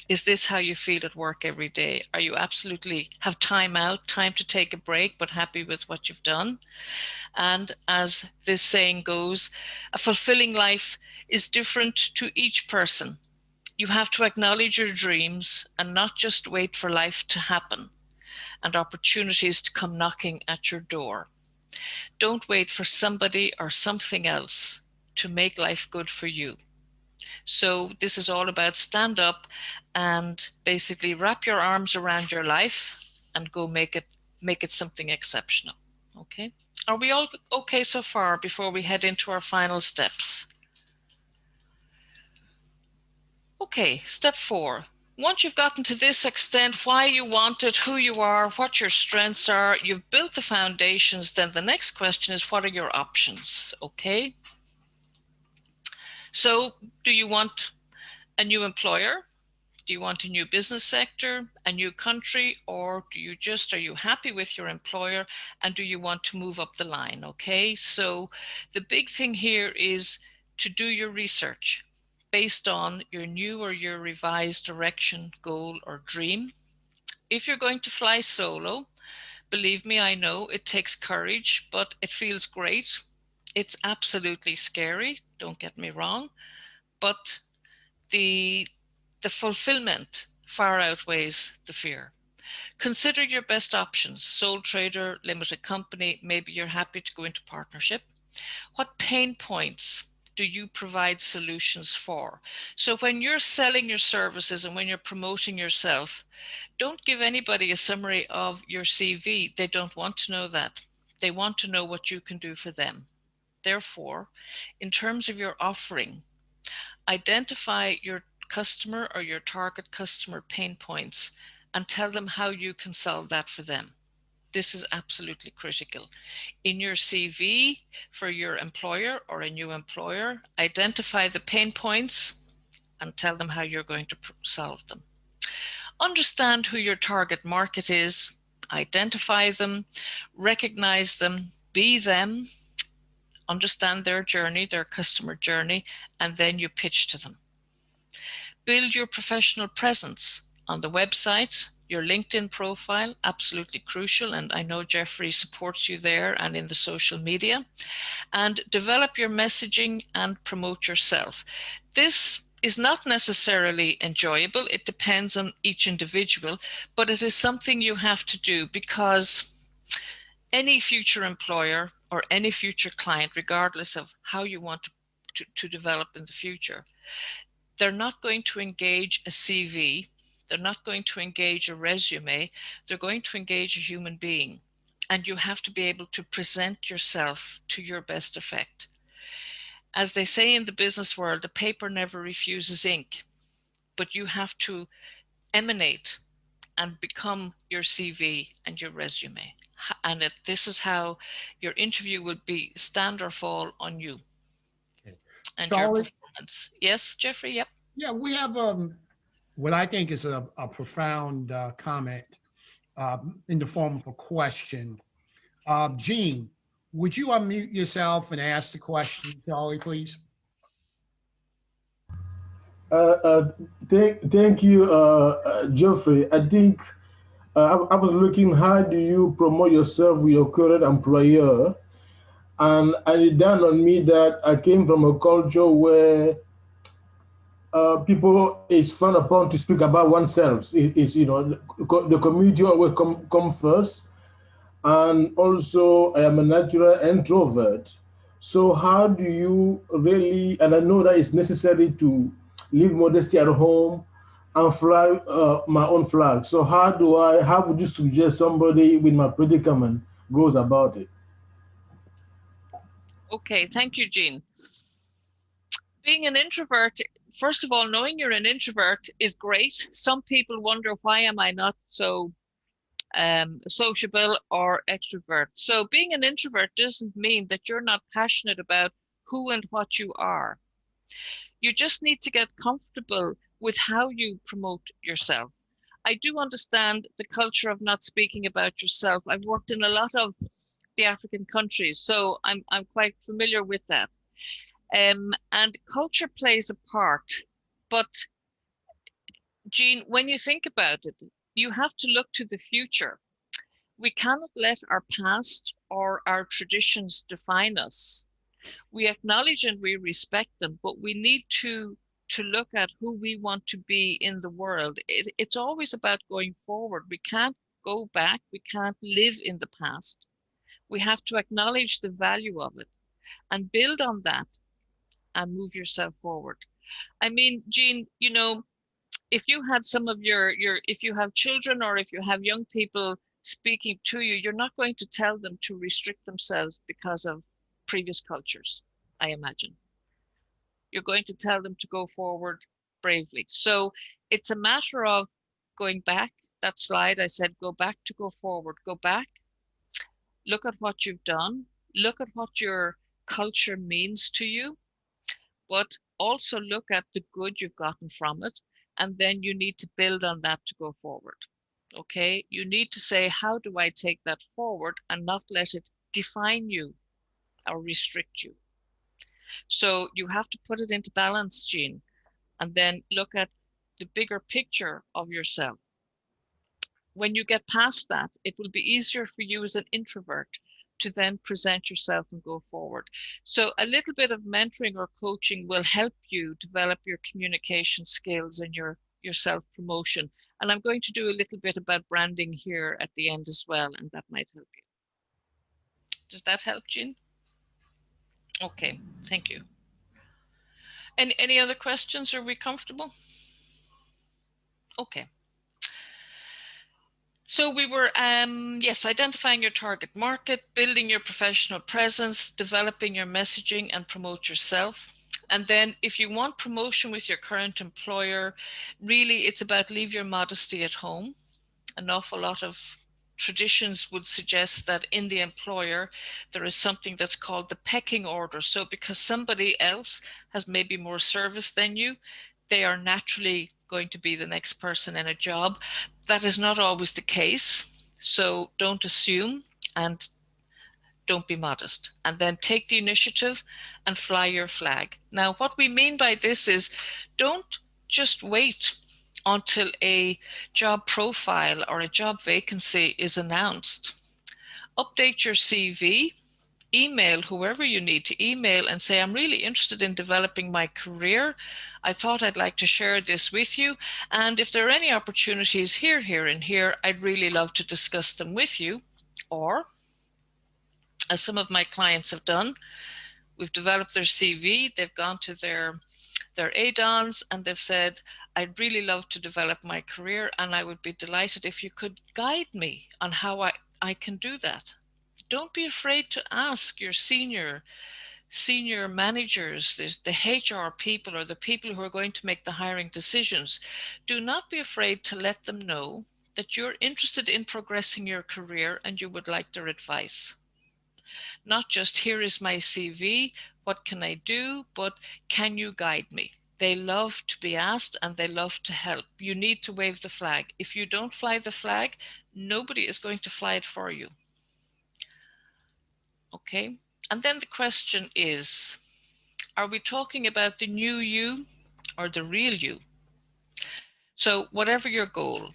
Is this how you feel at work every day? Are you absolutely have time out, time to take a break, but happy with what you've done? And as this saying goes, a fulfilling life is different to each person. You have to acknowledge your dreams and not just wait for life to happen and opportunities to come knocking at your door. Don't wait for somebody or something else to make life good for you. So this is all about stand up and basically wrap your arms around your life and go make it something exceptional. Okay? Are we all okay so far before we head into our final steps? Okay, step 4. Once you've gotten to this extent, why you want it, who you are, what your strengths are, you've built the foundations, then the next question is, what are your options? Okay. So do you want a new employer? Do you want a new business sector, a new country, or are you happy with your employer and do you want to move up the line? Okay. So the big thing here is to do your research based on your new or your revised direction, goal, or dream. If you're going to fly solo, believe me, I know it takes courage, but it feels great. It's absolutely scary, don't get me wrong, but the fulfillment far outweighs the fear. Consider your best options: sole trader, limited company, maybe you're happy to go into partnership. What pain points do you provide solutions for? So when you're selling your services and when you're promoting yourself, don't give anybody a summary of your CV. They don't want to know that. They want to know what you can do for them. Therefore, in terms of your offering, identify your customer or your target customer pain points and tell them how you can solve that for them. This is absolutely critical. In your CV for your employer or a new employer, identify the pain points and tell them how you're going to solve them. Understand who your target market is, identify them, recognize them, be them, understand their journey, their customer journey, and then you pitch to them. Build your professional presence on the website. Your LinkedIn profile, absolutely crucial, and I know Jeffrey supports you there and in the social media. And develop your messaging and promote yourself. This is not necessarily enjoyable. It depends on each individual, but it is something you have to do because any future employer or any future client, regardless of how you want to develop in the future, they're not going to engage a CV. They're not going to engage a resume. They're going to engage a human being. And you have to be able to present yourself to your best effect. As they say in the business world, the paper never refuses ink, but you have to emanate and become your CV and your resume. And this is how your interview will be stand or fall on you. Okay. And Charley? your performance. Yes, Jeffrey? Yep. Yeah, we have what I think is a profound comment in the form of a question. Gene, would you unmute yourself and ask the question, Charley, please? Thank you, Geoffrey. I think I was looking, how do you promote yourself with your current employer? And it dawned on me that I came from a culture where people is frowned upon to speak about oneself. It's, you know, the community always come first. And also, I am a natural introvert. So how do you really, and I know that it's necessary to leave modesty at home and fly my own flag. So how would you suggest somebody with my predicament goes about it? Okay, thank you, Jean. Being an introvert, first of all, knowing you're an introvert is great. Some people wonder, why am I not so sociable or extrovert? So being an introvert doesn't mean that you're not passionate about who and what you are. You just need to get comfortable with how you promote yourself. I do understand the culture of not speaking about yourself. I've worked in a lot of the African countries, so I'm quite familiar with that. And culture plays a part. But Jean, when you think about it, you have to look to the future. We cannot let our past or our traditions define us. We acknowledge and we respect them, but we need to look at who we want to be in the world. It's always about going forward. We can't go back. We can't live in the past. We have to acknowledge the value of it and build on that and move yourself forward. I mean, Jean, you know, if you had some of if you have children or if you have young people speaking to you, you're not going to tell them to restrict themselves because of previous cultures, I imagine. You're going to tell them to go forward bravely. So it's a matter of going back. That slide, I said, go back to go forward. Go back, look at what you've done, look at what your culture means to you, but also look at the good you've gotten from it. And then you need to build on that to go forward. Okay, you need to say, how do I take that forward and not let it define you or restrict you? So you have to put it into balance, Jean, and then look at the bigger picture of yourself. When you get past that, it will be easier for you as an introvert to then present yourself and go forward. So a little bit of mentoring or coaching will help you develop your communication skills and your self-promotion. And I'm going to do a little bit about branding here at the end as well, and that might help you. Does that help, Jean? Okay, thank you. Any other questions? Are we comfortable? Okay. So we were, yes, identifying your target market, building your professional presence, developing your messaging and promote yourself. And then if you want promotion with your current employer, really it's about leave your modesty at home. An awful lot of traditions would suggest that in the employer, there is something that's called the pecking order. So because somebody else has maybe more service than you, they are naturally going to be the next person in a job. That is not always the case. So don't assume and don't be modest. And then take the initiative and fly your flag. Now, what we mean by this is don't just wait until a job profile or a job vacancy is announced. Update your CV, email whoever you need to email and say, I'm really interested in developing my career. I thought I'd like to share this with you. And if there are any opportunities here, here, and here, I'd really love to discuss them with you. Or, as some of my clients have done, we've developed their CV, they've gone to their ADONs and they've said, I'd really love to develop my career and I would be delighted if you could guide me on how I can do that. Don't be afraid to ask your senior managers, the HR people or the people who are going to make the hiring decisions. Do not be afraid to let them know that you're interested in progressing your career and you would like their advice. Not just, here is my CV, what can I do, but can you guide me? They love to be asked and they love to help. You need to wave the flag. If you don't fly the flag, nobody is going to fly it for you. Okay, and then the question is, are we talking about the new you or the real you? So whatever your goal,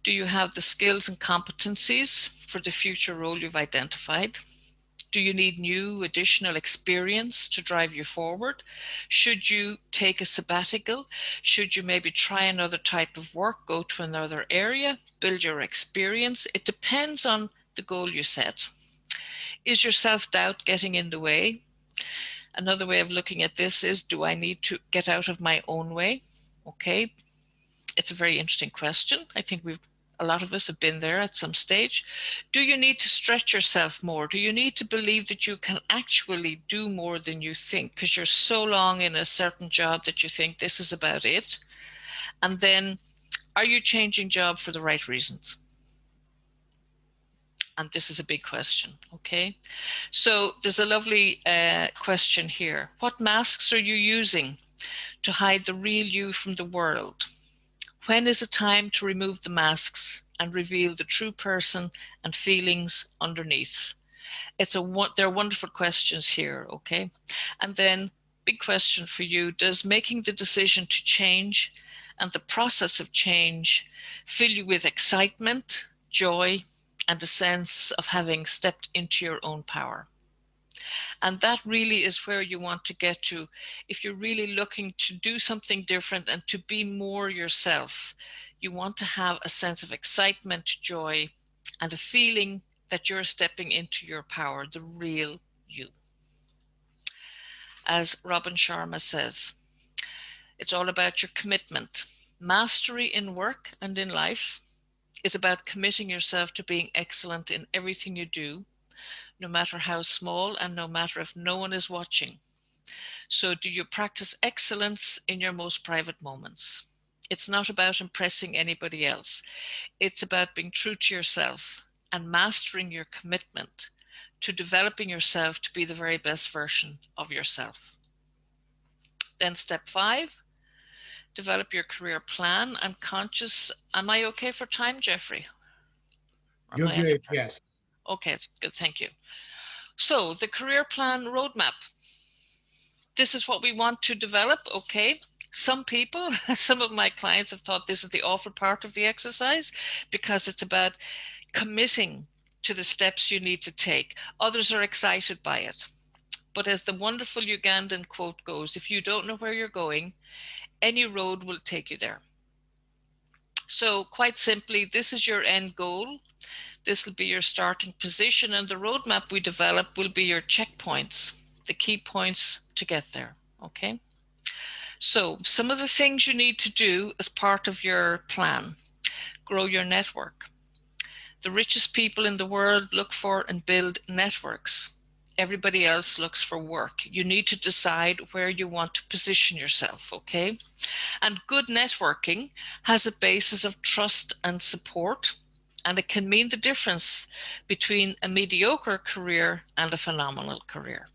do you have the skills and competencies for the future role you've identified? Do you need new additional experience to drive you forward? Should you take a sabbatical? Should you maybe try another type of work, go to another area, build your experience? It depends on the goal you set. Is your self-doubt getting in the way? Another way of looking at this is, do I need to get out of my own way? Okay, it's a very interesting question. I think a lot of us have been there at some stage. Do you need to stretch yourself more? Do you need to believe that you can actually do more than you think because you're so long in a certain job that you think this is about it? And then, are you changing job for the right reasons? And this is a big question, okay? So there's a lovely question here. What masks are you using to hide the real you from the world? When is it time to remove the masks and reveal the true person and feelings underneath? They're wonderful questions here, okay? And then, big question for you, does making the decision to change and the process of change fill you with excitement, joy, and a sense of having stepped into your own power? And that really is where you want to get to if you're really looking to do something different and to be more yourself. You want to have a sense of excitement, joy, and a feeling that you're stepping into your power, the real you. As Robin Sharma says, it's all about your commitment. Mastery in work and in life is about committing yourself to being excellent in everything you do, no matter how small and no matter if no one is watching. So do you practice excellence in your most private moments? It's not about impressing anybody else. It's about being true to yourself and mastering your commitment to developing yourself to be the very best version of yourself. Then step 5, develop your career plan. I'm conscious. Am I okay for time, Jeffrey? You're good, yes. Okay, good, thank you. So the career plan roadmap. This is what we want to develop, okay? Some people, some of my clients have thought this is the awful part of the exercise because it's about committing to the steps you need to take. Others are excited by it. But as the wonderful Ugandan quote goes, if you don't know where you're going, any road will take you there. So quite simply, this is your end goal. This will be your starting position, and the roadmap we develop will be your checkpoints, the key points to get there, okay? So some of the things you need to do as part of your plan: grow your network. The richest people in the world look for and build networks. Everybody else looks for work. You need to decide where you want to position yourself, okay? And good networking has a basis of trust and support, and it can mean the difference between a mediocre career and a phenomenal career.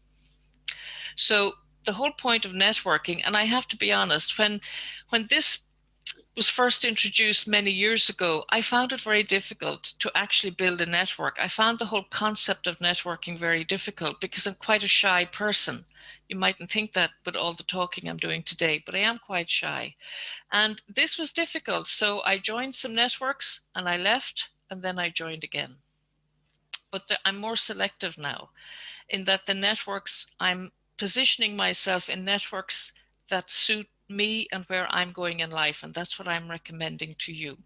So the whole point of networking, and I have to be honest, when this was first introduced many years ago, I found it very difficult to actually build a network. I found the whole concept of networking very difficult because I'm quite a shy person. You mightn't think that with all the talking I'm doing today, but I am quite shy. And this was difficult. So I joined some networks and I left, and then I joined again. But I'm more selective now in that the networks, I'm positioning myself in networks that suit me and where I'm going in life, and that's what I'm recommending to you.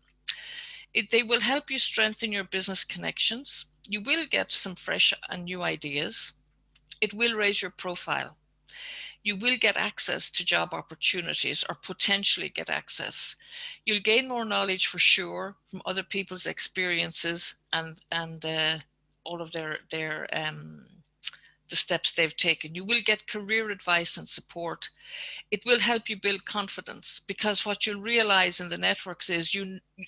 They will help you strengthen your business connections. You will get some fresh and new ideas. It will raise your profile. You will get access to job opportunities, or potentially get access. You'll gain more knowledge for sure from other people's experiences and all of the steps they've taken. You will get career advice and support. It will help you build confidence, because what you'll realize in the networks is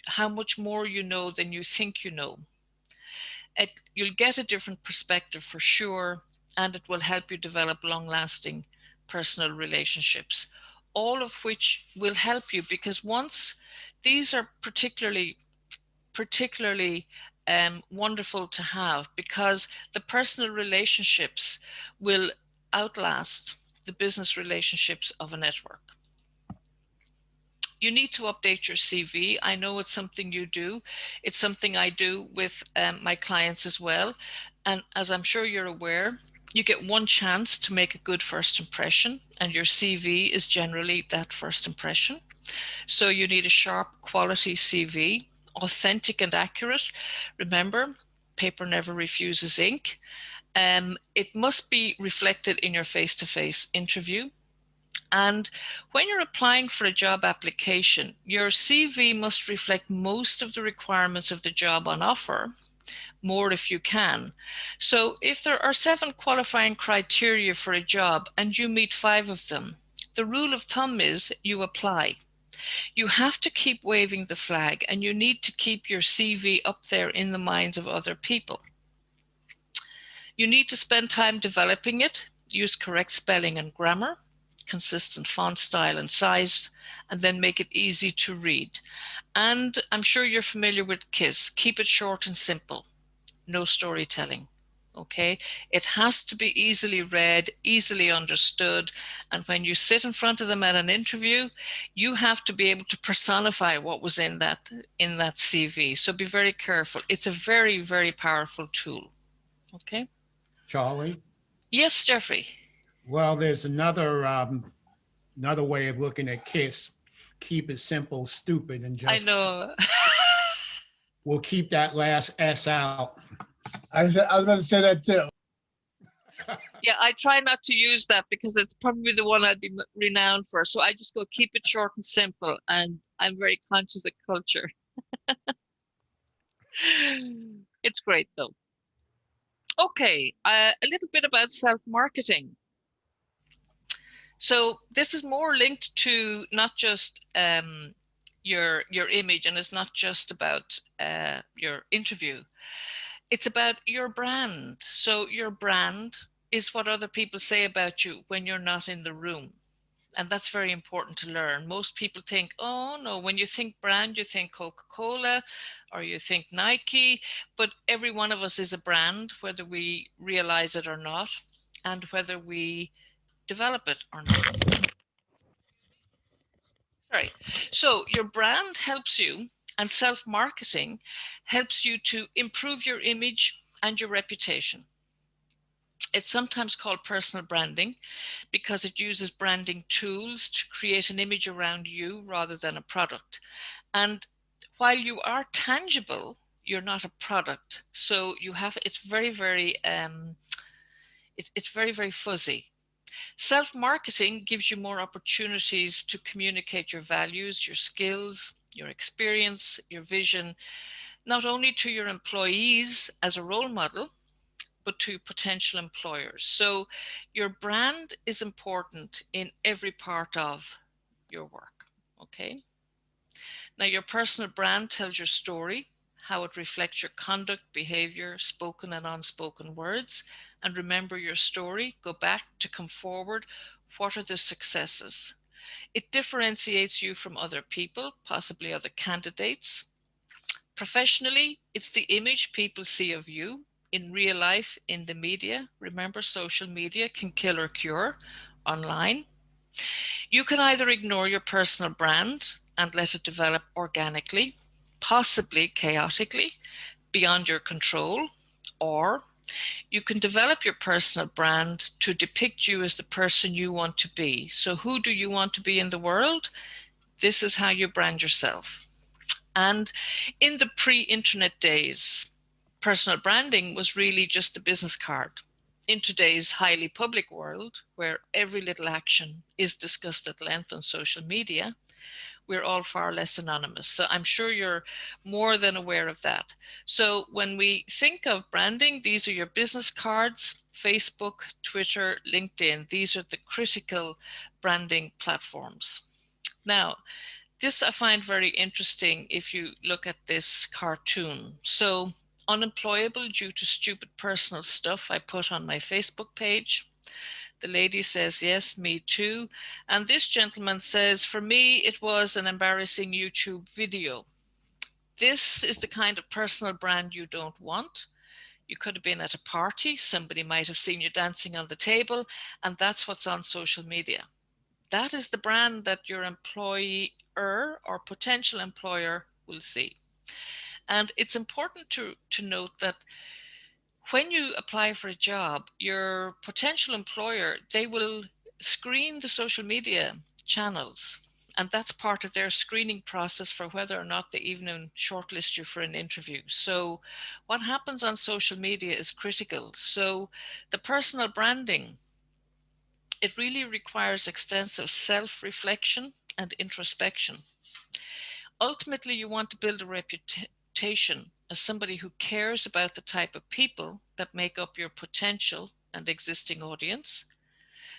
how much more you know than you think you know. You'll get a different perspective for sure, and it will help you develop long-lasting personal relationships, all of which will help you, because once these are particularly wonderful to have, because the personal relationships will outlast the business relationships of a network. You need to update your CV. I know it's something you do. It's something I do with my clients as well. And as I'm sure you're aware, you get one chance to make a good first impression, and your CV is generally that first impression. So you need a sharp, quality CV, authentic and accurate. Remember, paper never refuses ink. It must be reflected in your face-to-face interview. And when you're applying for a job application, your CV must reflect most of the requirements of the job on offer, more if you can. So if there are 7 qualifying criteria for a job and you meet 5 of them, the rule of thumb is you apply. You have to keep waving the flag, and you need to keep your CV up there in the minds of other people. You need to spend time developing it, use correct spelling and grammar, consistent font style and size, and then make it easy to read. And I'm sure you're familiar with KISS. Keep it short and simple. No storytelling. Okay, it has to be easily read, easily understood, and when you sit in front of them at an interview, you have to be able to personify what was in that CV. So be very careful. It's a very, very powerful tool. Okay. Charlie? Yes, Jeffrey. Well, there's another way of looking at KISS. Keep it simple, stupid, and just. I know. We'll keep that last S out. I was about to say that too. Yeah, I try not to use that because it's probably the one I'd be renowned for. So I just go keep it short and simple, and I'm very conscious of culture. It's great though. Okay, a little bit about self-marketing. So this is more linked to not just your image, and it's not just about your interview. It's about your brand. So your brand is what other people say about you when you're not in the room. And that's very important to learn. Most people think, oh no, when you think brand, you think Coca-Cola or you think Nike, but every one of us is a brand, whether we realize it or not, and whether we develop it or not. Sorry. So your brand helps you, and self-marketing helps you to improve your image and your reputation. It's sometimes called personal branding because it uses branding tools to create an image around you rather than a product. And while you are tangible, you're not a product. So you have, it's very, very, it's very, very fuzzy. Self-marketing gives you more opportunities to communicate your values, your skills, your experience, your vision, not only to your employees as a role model, but to potential employers. So your brand is important in every part of your work, okay? Now your personal brand tells your story, how it reflects your conduct, behavior, spoken and unspoken words. And remember your story, go back to come forward. What are the successes? It differentiates you from other people, possibly other candidates. Professionally, it's the image people see of you in real life, in the media. Remember, social media can kill or cure online. You can either ignore your personal brand and let it develop organically, possibly chaotically, beyond your control, or you can develop your personal brand to depict you as the person you want to be. So who do you want to be in the world? This is how you brand yourself. And in the pre-internet days, personal branding was really just a business card. In today's highly public world, where every little action is discussed at length on social media, we're all far less anonymous. So I'm sure you're more than aware of that. So when we think of branding, these are your business cards, Facebook, Twitter, LinkedIn. These are the critical branding platforms. Now, this I find very interesting if you look at this cartoon. So unemployable due to stupid personal stuff I put on my Facebook page. The lady says, yes, me too. And this gentleman says, for me, it was an embarrassing YouTube video. This is the kind of personal brand you don't want. You could have been at a party. Somebody might have seen you dancing on the table, and that's what's on social media. That is the brand that your employer or potential employer will see. And it's important to note that when you apply for a job, your potential employer, they will screen the social media channels. And that's part of their screening process for whether or not they even shortlist you for an interview. So what happens on social media is critical. So the personal branding, it really requires extensive self-reflection and introspection. Ultimately, you want to build a reputation as somebody who cares about the type of people that make up your potential and existing audience.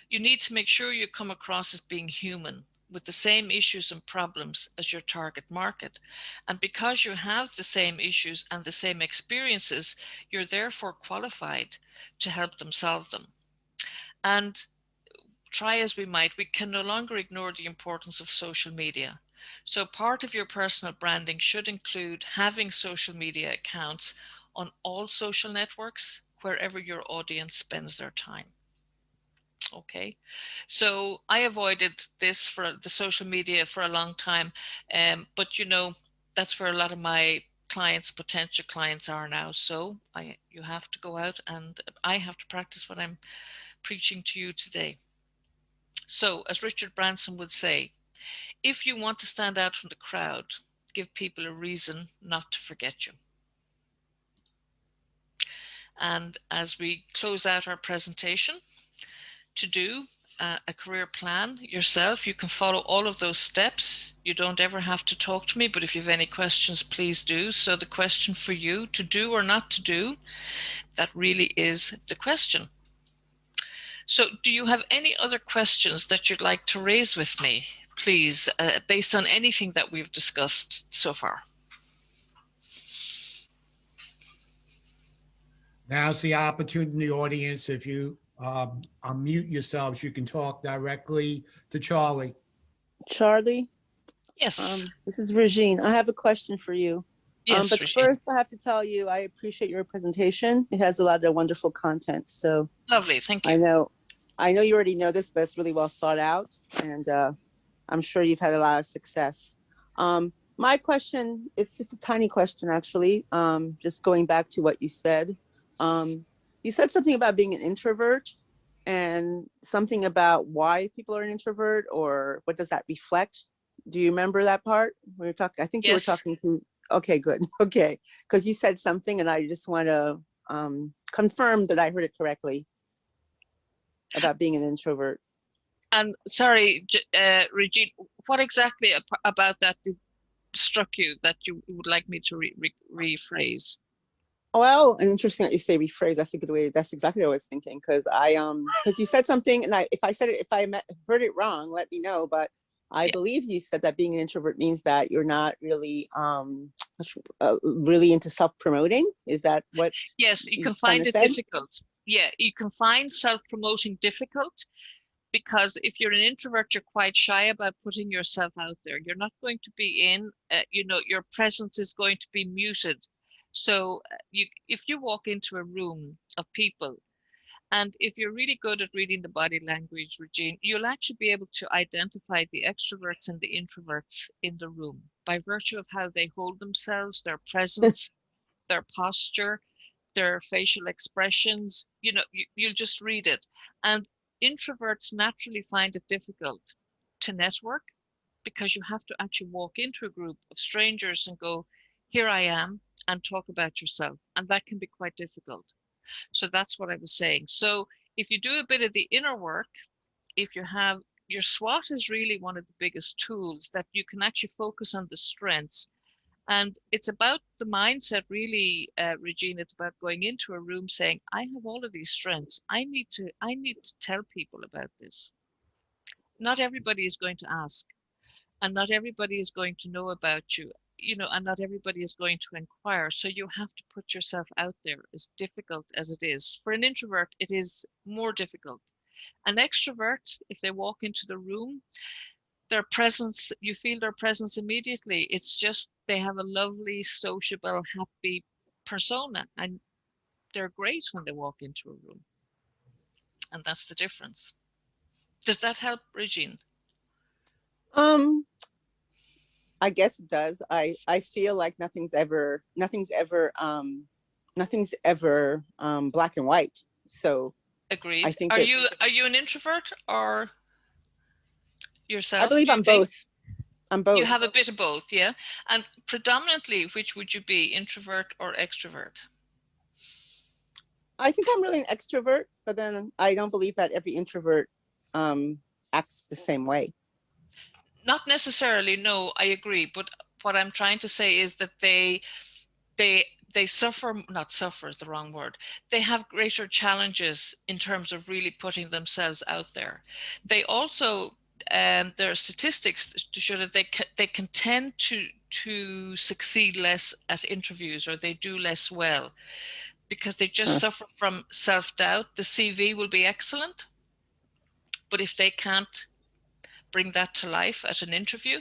You need to make sure you come across as being human with the same issues and problems as your target market. And because you have the same issues and the same experiences, you're therefore qualified to help them solve them. And try as we might, we can no longer ignore the importance of social media. So part of your personal branding should include having social media accounts on all social networks, wherever your audience spends their time. Okay, so I avoided this for the social media for a long time, but you know, that's where a lot of my clients, potential clients are now. So you have to go out, and I have to practice what I'm preaching to you today. So as Richard Branson would say, if you want to stand out from the crowd, give people a reason not to forget you. And as we close out our presentation, to do a career plan yourself, you can follow all of those steps. You don't ever have to talk to me, but if you have any questions, please do. So the question for you, to do or not to do, that really is the question. So do you have any other questions that you'd like to raise with me, please, based on anything that we've discussed so far? Now's the opportunity in the audience. If you unmute yourselves, you can talk directly to Charley. Charley? Yes. This is Regine. I have a question for you. Yes, but Regine. first, I have to tell you, I appreciate your presentation. It has a lot of wonderful content. So lovely, thank you. I know you already know this, but it's really well thought out, and I'm sure you've had a lot of success. My question, it's just a tiny question, actually. Just going back to what you said. You said something about being an introvert, and something about why people are an introvert, or what does that reflect? Do you remember that part? We were talking, I think you were talking to, okay, good. Okay. Because you said something, and I just want to confirm that I heard it correctly about being an introvert. And sorry, Regine, what exactly about that struck you that you would like me to rephrase? Well, and interesting that you say rephrase. That's a good way. That's exactly what I was thinking. Because you said something, and if I heard it wrong, let me know. But I believe you said that being an introvert means that you're not really really into self-promoting. Is that what? Yes, you can find it difficult. Yeah, you can find self-promoting difficult, because if you're an introvert, you're quite shy about putting yourself out there. You're not going to be in, your presence is going to be muted. So if you walk into a room of people, and if you're really good at reading the body language, Regine, you'll actually be able to identify the extroverts and the introverts in the room by virtue of how they hold themselves, their presence, their posture, their facial expressions. You'll just read it. And introverts naturally find it difficult to network, because you have to actually walk into a group of strangers and go, here I am, and talk about yourself. And that can be quite difficult. So that's what I was saying. So if you do a bit of the inner work, if you have your SWOT, is really one of the biggest tools that you can actually focus on the strengths. And it's about the mindset, really, Regine. It's about going into a room saying, I have all of these strengths. I need to tell people about this. Not everybody is going to ask, and not everybody is going to know about you, and not everybody is going to inquire. So you have to put yourself out there, as difficult as it is. For an introvert, it is more difficult. An extrovert, if they walk into the room, their presence, you feel their presence immediately. It's just, they have a lovely, sociable, happy persona, and they're great when they walk into a room. And that's the difference. Does that help, Regine? I guess it does. I feel like nothing's ever nothing's ever black and white. So Agreed. I think are you an introvert or yourself? I believe I'm think? both. I'm both. You have a bit of both, yeah? And predominantly, which would you be, introvert or extrovert? I think I'm really an extrovert, but then I don't believe that every introvert acts the same way. Not necessarily, no, I agree. But what I'm trying to say is that they suffer, not suffer is the wrong word. They have greater challenges in terms of really putting themselves out there. They also, there are statistics to show that they can tend to succeed less at interviews, or they do less well because they just suffer from self-doubt. The CV will be excellent, but if they can't bring that to life at an interview,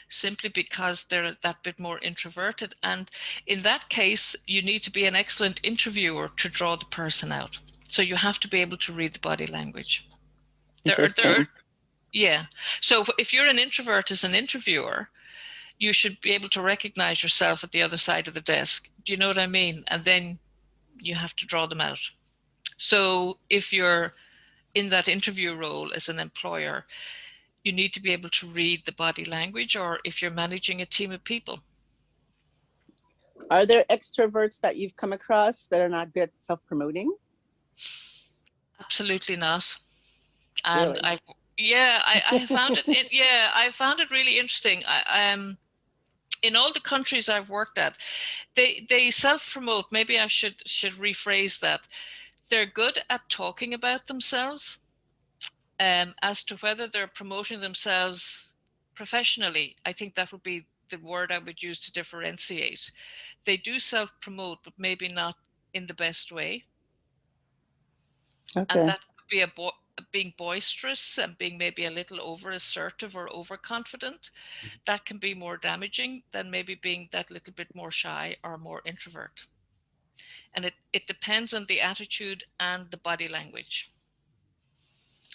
simply because they're that bit more introverted. And in that case, you need to be an excellent interviewer to draw the person out. So you have to be able to read the body language. Yeah. So if you're an introvert as an interviewer, you should be able to recognize yourself at the other side of the desk. Do you know what I mean? And then you have to draw them out. So if you're in that interview role as an employer, you need to be able to read the body language, or if you're managing a team of people. Are there extroverts that you've come across that are not good at self-promoting? Absolutely not. And really? I found it. I found it really interesting. In all the countries I've worked at, they self-promote. Maybe I should rephrase that. They're good at talking about themselves. As to whether they're promoting themselves professionally, I think that would be the word I would use to differentiate. They do self-promote, but maybe not in the best way. Okay. And that could be being boisterous and being maybe a little over assertive or overconfident. That can be more damaging than maybe being that little bit more shy or more introvert. And it depends on the attitude and the body language.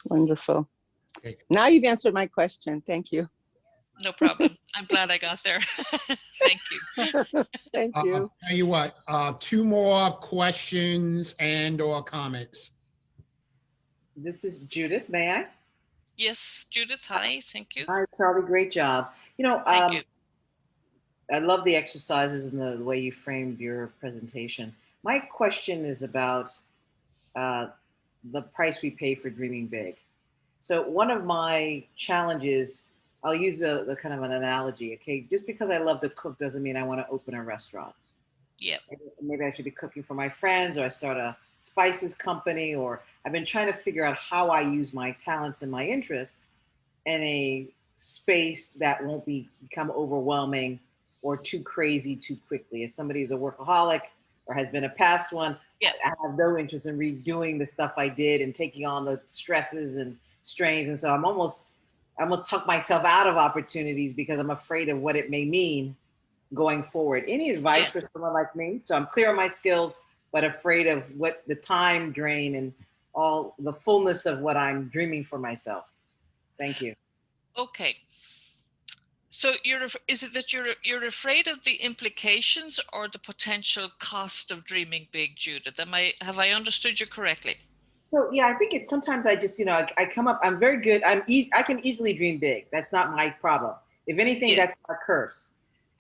Wonderful. Okay. Now you've answered my question. Thank you. No problem. I'm glad I got there. Thank you. Thank you. I'll tell you what, 2 more questions and or comments. This is Judith, may I? Yes, Judith, hi, thank you. Hi, Charlie, great job. Thank you. I love the exercises and the way you framed your presentation. My question is about the price we pay for dreaming big. So one of my challenges, I'll use the kind of an analogy, okay? Just because I love to cook doesn't mean I want to open a restaurant. Yeah. Maybe I should be cooking for my friends, or I start a spices company, or I've been trying to figure out how I use my talents and my interests in a space that won't become overwhelming or too crazy too quickly. As somebody who's a workaholic or has been a past one, yeah. I have no interest in redoing the stuff I did and taking on the stresses and strains. And so I almost tuck myself out of opportunities because I'm afraid of what it may mean going forward. Any advice for someone like me? So I'm clear on my skills, but afraid of what the time drain and all the fullness of what I'm dreaming for myself. Thank you. Okay. So is it that you're afraid of the implications or the potential cost of dreaming big, Judith? Have I understood you correctly? So yeah, I think it's sometimes I just, I come up, I'm very good. I can easily dream big. That's not my problem. If anything, that's a curse.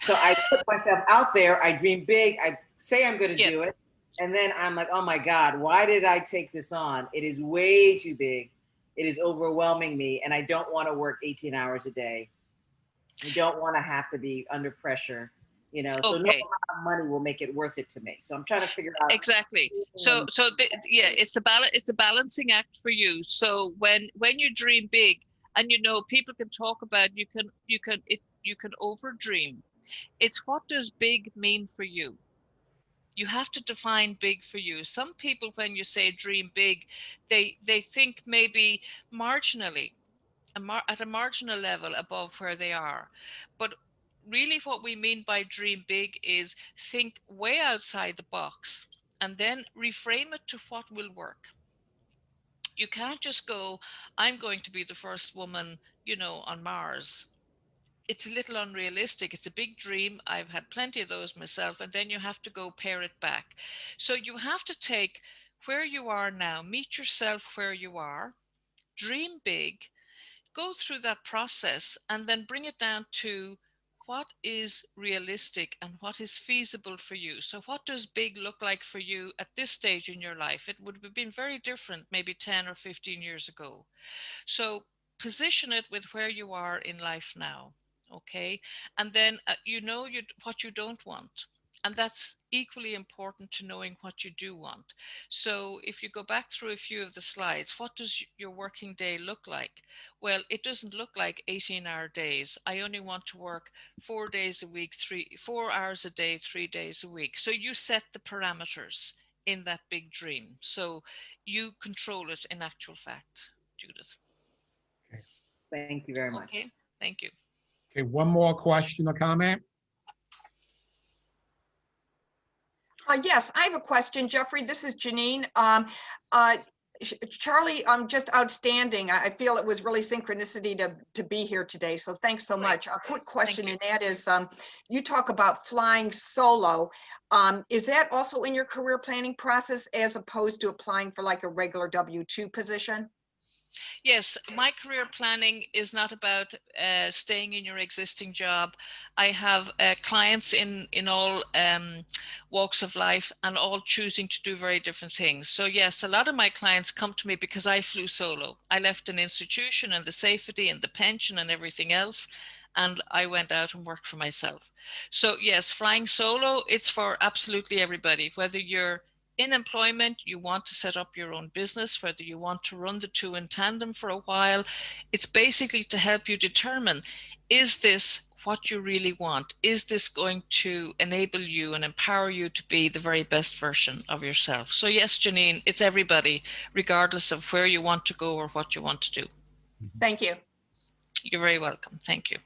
So I put myself out there, I dream big, I say I'm going to do it. And then I'm like, oh my God, why did I take this on? It is way too big. It is overwhelming me. And I don't want to work 18 hours a day. I don't want to have to be under pressure, so no amount of money will make it worth it to me. So I'm trying to figure out. Exactly. It's a balancing act for you. So when you dream big, and people can talk about, you can overdream. It's what does big mean for you? You have to define big for you. Some people, when you say dream big, they think maybe marginally, at a marginal level above where they are. But really what we mean by dream big is think way outside the box and then reframe it to what will work. You can't just go, I'm going to be the first woman, on Mars. it's a little unrealistic. It's a big dream. I've had plenty of those myself. And then you have to go pare it back. So you have to take where you are now, meet yourself where you are, dream big, go through that process, and then bring it down to what is realistic and what is feasible for you. So what does big look like for you at this stage in your life? It would have been very different maybe 10 or 15 years ago. So position it with where you are in life now, okay? And then what you don't want. And that's equally important to knowing what you do want. So if you go back through a few of the slides, what does your working day look like? Well, it doesn't look like 18-hour days. I only want to work 4 days a week, 4 hours a day, 3 days a week. So you set the parameters in that big dream. So you control it in actual fact, Judith. Okay. Thank you very much. Okay, thank you. Okay, one more question or comment? Yes, I have a question, Jeffrey. This is Janine. Charley, just outstanding. I feel it was really synchronicity to be here today. So thanks so much. A quick question, and that is, you talk about flying solo. Is that also in your career planning process as opposed to applying for like a regular W-2 position? Yes, my career planning is not about staying in your existing job. I have clients in all walks of life and all choosing to do very different things. So yes, a lot of my clients come to me because I flew solo. I left an institution and the safety and the pension and everything else, and I went out and worked for myself. So yes, flying solo, it's for absolutely everybody, whether you're in employment, you want to set up your own business, whether you want to run the two in tandem for a while. It's basically to help you determine, is this what you really want? Is this going to enable you and empower you to be the very best version of yourself? So yes, Janine, it's everybody, regardless of where you want to go or what you want to do. Thank you. You're very welcome. Thank you.